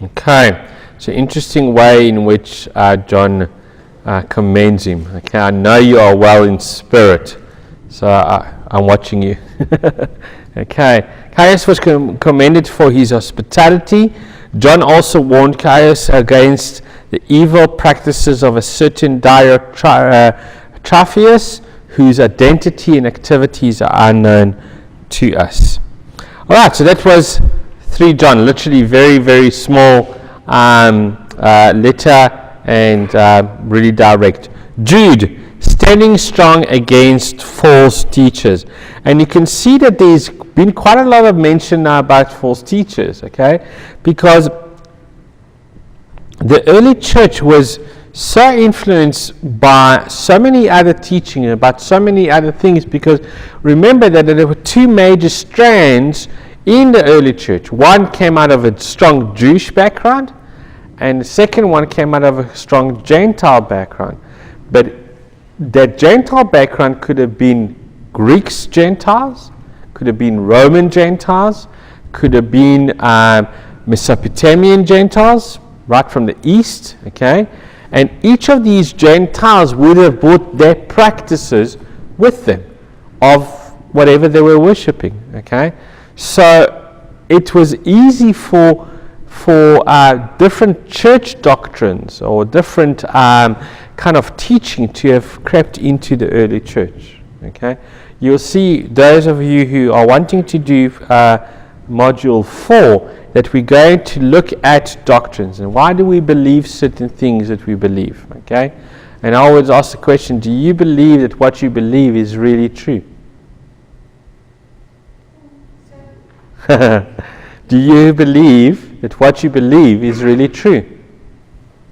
Okay, so interesting way in which John commends him. Okay, I know you are well in spirit, so I'm watching you. Okay, Gaius was commended for his hospitality. John also warned Gaius against the evil practices of a certain Diotrephes, whose identity and activities are unknown to us. Alright, so that was 3 John, literally very, very small letter and really direct. Jude, standing strong against false teachers. And you can see that there's been quite a lot of mention now about false teachers, okay? Because the early church was so influenced by so many other teaching about so many other things, because remember that there were 2 major strands in the early church. One came out of a strong Jewish background, and the second one came out of a strong Gentile background. But that Gentile background could have been Greeks Gentiles, could have been Roman Gentiles, could have been Mesopotamian Gentiles, right from the east, okay? And each of these Gentiles would have brought their practices with them of whatever they were worshipping, okay? So it was easy for different church doctrines or different kind of teaching to have crept into the early church. Okay, you'll see those of you who are wanting to do module 4 that we're going to look at doctrines and why do we believe certain things that we believe. Okay, and I always ask the question: do you believe that what you believe is really true? Do you believe that what you believe is really true?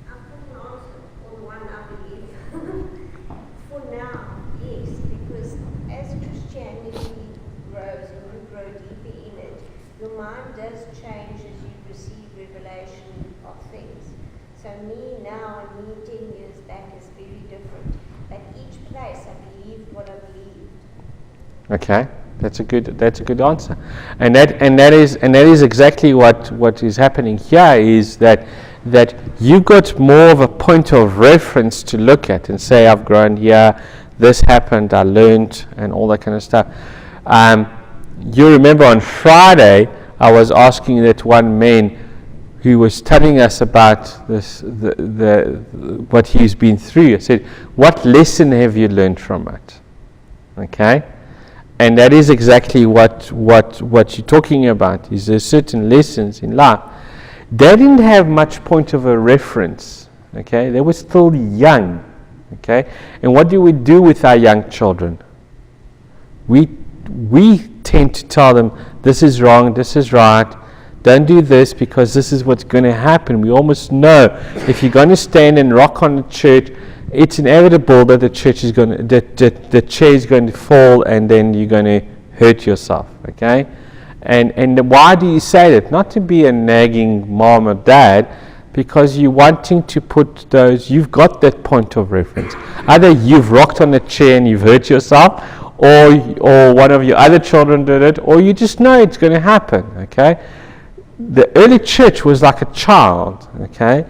I couldn't answer on one I believe. For now, yes, because as Christianity grows and you grow deeper in it, your mind does change as you receive revelation of things. So me now and me 10 years back is very different. But each place I believe what I believed. Okay. That's a good answer, and that is exactly what is happening here. Is that you got more of a point of reference to look at and say, I've grown here, this happened, I learned, and all that kind of stuff. You remember on Friday I was asking that one man who was telling us about this, what he's been through. I said, what lesson have you learned from it? Okay. And that is exactly what you're talking about, is there certain lessons in life. They didn't have much point of a reference, okay? They were still young, okay? And what do we do with our young children? We tend to tell them, this is wrong, this is right, don't do this because this is what's going to happen. We almost know if you're going to stand and rock on the church, it's inevitable that the chair is going to fall and then you're going to hurt yourself, okay? And why do you say that? Not to be a nagging mom or dad, because you're wanting to put those, you've got that point of reference. Either you've rocked on a chair and you've hurt yourself, or one of your other children did it, or you just know it's going to happen, okay? The early church was like a child, okay?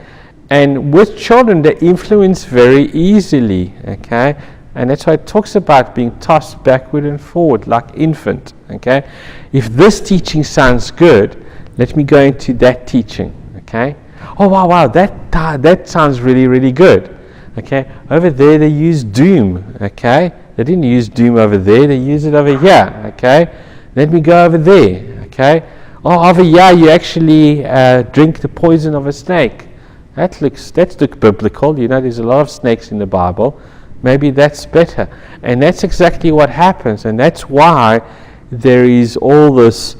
And with children, they influence very easily, okay? And that's why it talks about being tossed backward and forward like infant, okay? If this teaching sounds good, let me go into that teaching, Okay. Oh wow, that sounds really, really good. Okay. Over there they use doom. Okay. They didn't use doom over there. They use it over here. Okay. Let me go over there. Okay. Oh, over here you actually drink the poison of a snake. That looks biblical. There's a lot of snakes in the Bible. Maybe that's better. And that's exactly what happens. And that's why there is all this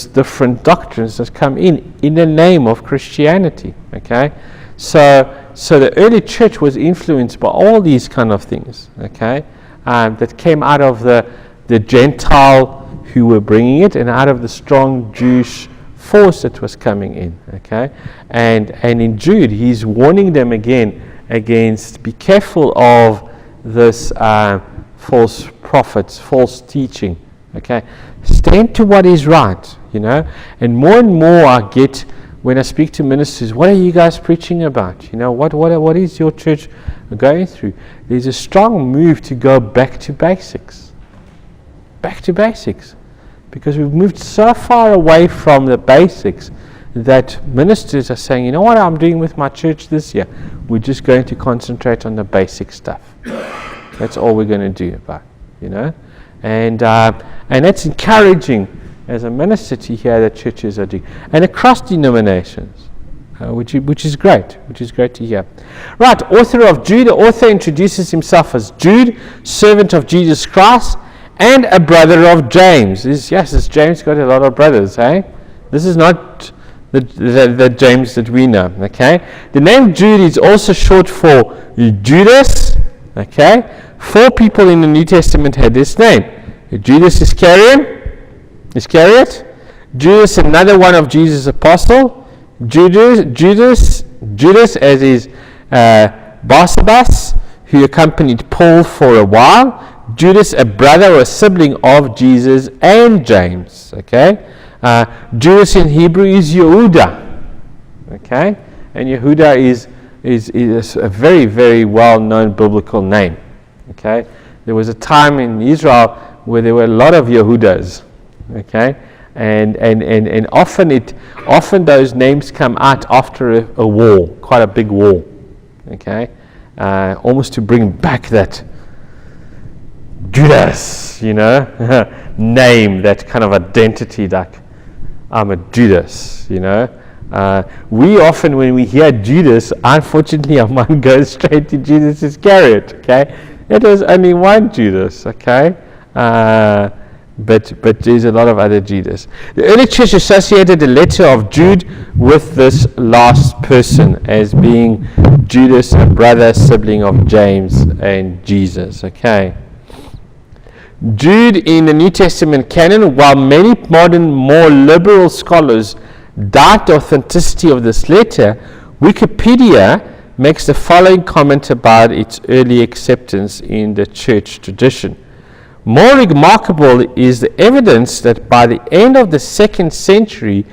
different doctrines that come in the name of Christianity. Okay, so the early church was influenced by all these kind of things. Okay, that came out of the Gentile who were bringing it, and out of the strong Jewish force that was coming in. Okay, and in Jude he's warning them again against, be careful of this false prophets, false teaching. Okay, stand to what is right, and more I get when I speak to ministers, what are you guys preaching about? What is your church going through? There's a strong move to go back to basics, because we've moved so far away from the basics that ministers are saying, you know what I'm doing with my church this year? We're just going to concentrate on the basic stuff. That's all we're going to do about, And that's encouraging as a minister to hear that churches are doing, and across denominations, which is great to hear. Right, author of Jude. The author introduces himself as Jude, servant of Jesus Christ, and a brother of James. Has James got a lot of brothers, eh? This is not the James that we know. Okay, the name Jude is also short for Judas. Okay, 4 people in the New Testament had this name: Judas Iscariot, Judas, another one of Jesus' apostle, Judas as is Barsabbas, who accompanied Paul for a while, Judas, a brother or a sibling of Jesus and James. Okay, Judas in Hebrew is Yehuda. Okay, and Yehuda is a very, very well-known biblical name. Okay, there was a time in Israel where there were a lot of Yehudas. Okay, and often those names come out after a war, quite a big war. Okay, almost to bring back that Judas, name, that kind of identity, like I'm a Judas. We often, when we hear Judas, unfortunately our mind goes straight to Judas Iscariot. Okay, it was only one Judas. Okay. But there's a lot of other Judas. The early church associated the letter of Jude with this last person as being Judas, a brother, sibling of James and Jesus. Okay. Jude in the New Testament canon, while many modern, more liberal scholars doubt the authenticity of this letter, Wikipedia makes the following comment about its early acceptance in the church tradition. More remarkable is the evidence that by the end of the 2nd century,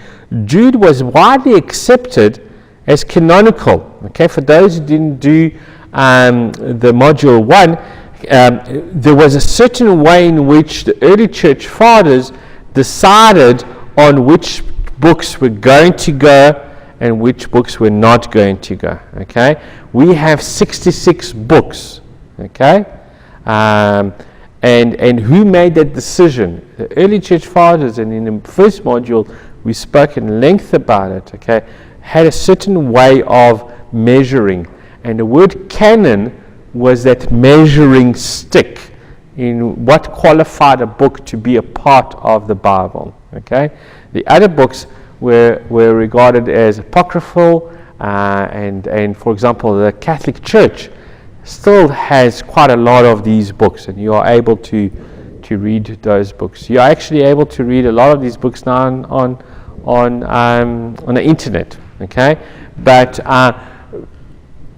Jude was widely accepted as canonical. Okay, for those who didn't do the module 1, there was a certain way in which the early church fathers decided on which books were going to go and which books were not going to go. Okay, we have 66 books. Okay. And who made that decision? The early church fathers, and in the first module we spoke in length about it, okay, had a certain way of measuring. And the word canon was that measuring stick in what qualified a book to be a part of the Bible. Okay, the other books were regarded as apocryphal, and for example, the Catholic Church still has quite a lot of these books, and you are able to read those books. You are actually able to read a lot of these books now on the internet. Okay, but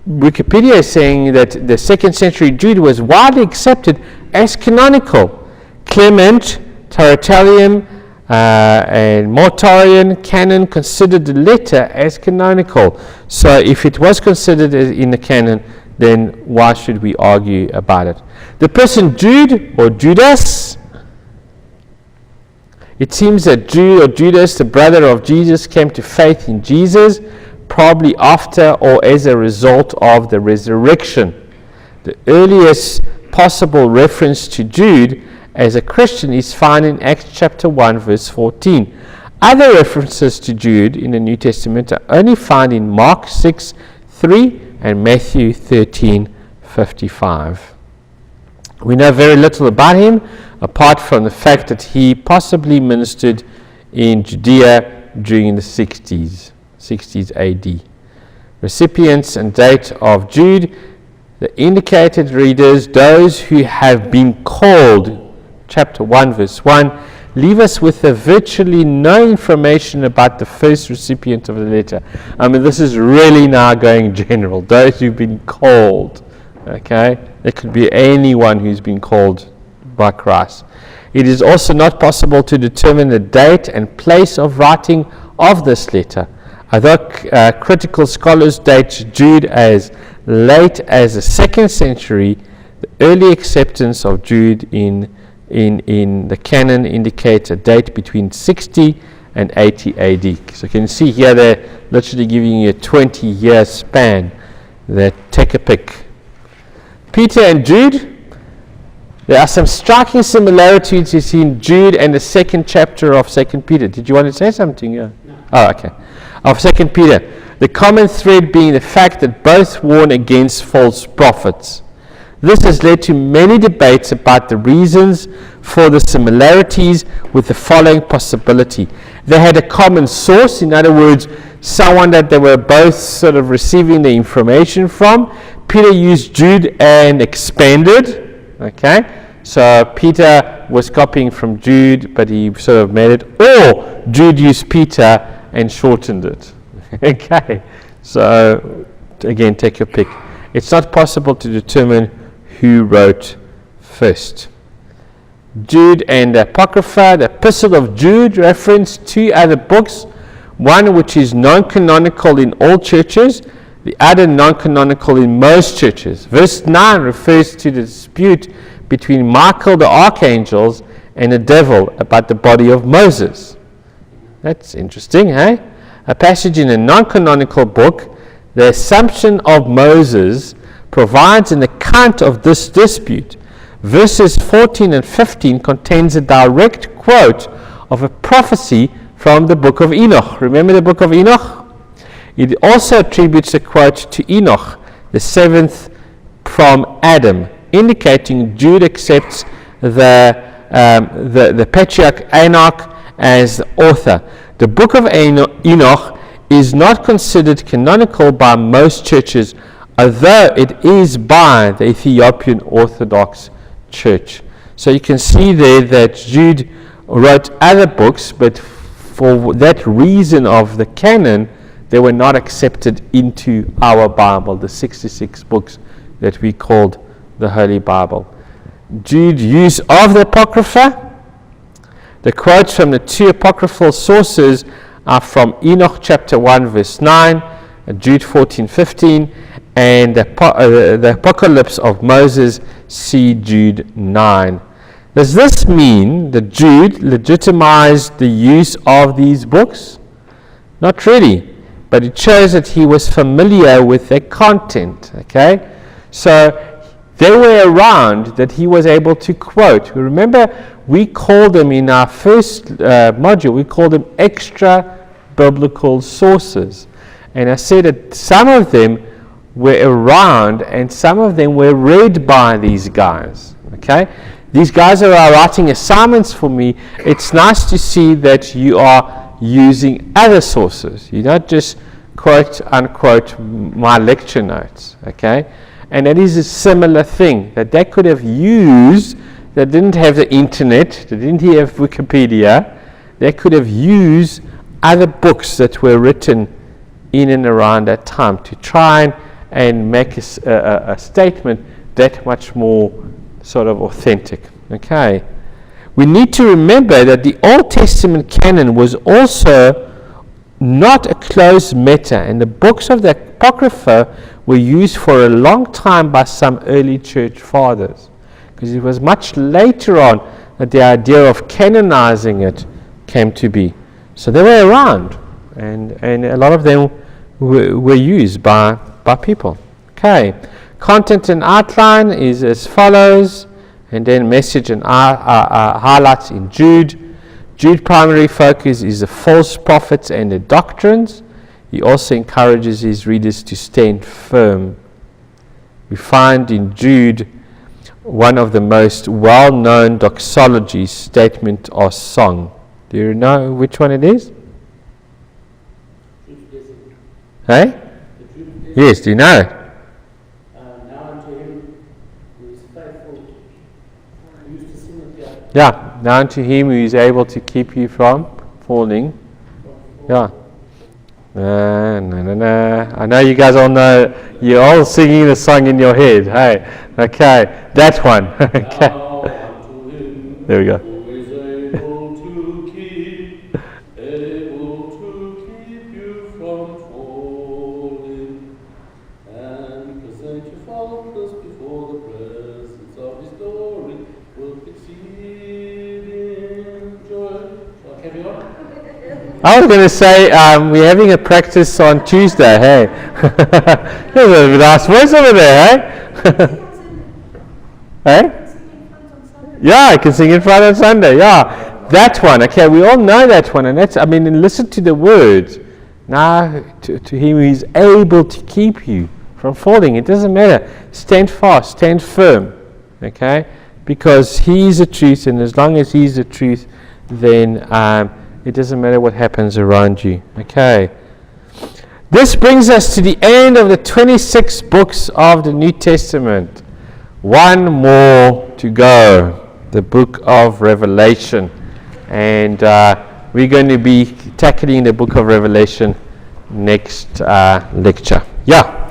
Wikipedia is saying that the 2nd century Jude was widely accepted as canonical. Clement, Tertullian, and Mortarian canon considered the letter as canonical. So if it was considered in the canon, then why should we argue about it? The person Jude or Judas It seems that Jude or Judas, the brother of Jesus, came to faith in Jesus, probably after or as a result of the resurrection. The earliest possible reference to Jude as a Christian is found in Acts chapter 1 verse 14. Other references to Jude in the New Testament are only found in Mark 6:3 and Matthew 13:55. We know very little about him, apart from the fact that he possibly ministered in Judea during the 60s AD. Recipients and date of Jude, the indicated readers, those who have been called, chapter 1 verse 1, leave us with virtually no information about the first recipient of the letter. I mean, this is really now going general. Those who've been called, okay? It could be anyone who's been called by Christ. It is also not possible to determine the date and place of writing of this letter. Although critical scholars date Jude as late as the 2nd century, the early acceptance of Jude in the canon indicates a date between 60 and 80 AD. So you can see here they're literally giving you a 20-year span. Take a pick. Peter and Jude. There are some striking similarities between Jude and the 2nd chapter of 2 Peter. Did you want to say something? Yeah. No. Oh, okay. Of 2 Peter. The common thread being the fact that both warn against false prophets. This has led to many debates about the reasons for the similarities, with the following possibility. They had a common source, in other words, someone that they were both sort of receiving the information from. Peter used Jude and expanded. Okay, so Peter was copying from Jude, but he sort of made it, or Jude used Peter and shortened it. Okay, so again, take your pick. It's not possible to determine who wrote first. Jude and the Apocrypha. The Epistle of Jude referenced 2 other books, one which is non-canonical in all churches, the other non-canonical in most churches. Verse 9 refers to the dispute between Michael the archangel and the devil about the body of Moses. That's interesting, eh? A passage in a non-canonical book, the Assumption of Moses, provides an account of this dispute. Verses 14 and 15 contains a direct quote of a prophecy from the book of Enoch. Remember the book of Enoch? It also attributes a quote to Enoch, the 7th from Adam, indicating Jude accepts the patriarch Enoch as the author. The book of Enoch is not considered canonical by most churches, although it is by the Ethiopian Orthodox Church. So you can see there that Jude wrote other books, but for that reason of the canon, they were not accepted into our Bible, the 66 books that we called the Holy Bible. Jude's use of the Apocrypha. The quotes from the 2 apocryphal sources are from Enoch chapter 1 verse 9, Jude 14:15, and the Apocalypse of Moses, see Jude 9. Does this mean that Jude legitimized the use of these books? Not really, but it shows that he was familiar with their content. Okay, so they were around that he was able to quote. Remember, we called them in our first module, we called them extra biblical sources. And I said that some of them were around and some of them were read by these guys. Okay? These guys are writing assignments for me. It's nice to see that you are using other sources. You don't just quote, unquote, my lecture notes. Okay? And that is a similar thing that they could have used. They didn't have the internet. They didn't have Wikipedia. They could have used other books that were written in and around that time to try and make a statement that much more sort of authentic. Okay. We need to remember that the Old Testament canon was also not a closed matter, and the books of the Apocrypha were used for a long time by some early church fathers, because it was much later on that the idea of canonizing it came to be. So they were around, and a lot of them were used by people. Okay, content and outline is as follows, and then message and highlights in Jude. Jude's primary focus is the false prophets and the doctrines. He also encourages his readers to stand firm. We find in Jude one of the most well-known doxology statement or song. Do you know which one it is? Hey? Yes, do you know it? Now unto him who is faithful. We used to sing it here. Yeah, now unto him who is able to keep you from falling. Yeah. Na. I know you guys all know, you're all singing the song in your head. Hey, okay, that one. Okay. Now unto him There we go. who is able to keep you from falling, and present you faultless before the presence of his glory with exceeding joy. Shall I carry on? I was going to say, we're having a practice on Tuesday, hey? There's a nice voice over there, hey? Hey? Yeah, I can sing in front on Sunday, yeah. That one, okay, we all know that one, and that's, and listen to the words. Now, to him who is able to keep you from falling, it doesn't matter. Stand fast, stand firm, okay? Because he is the truth, and as long as he is the truth, then it doesn't matter what happens around you. Okay. This brings us to the end of the 26 books of the New Testament. One more to go. The book of Revelation. And we're going to be tackling the book of Revelation next lecture. Yeah.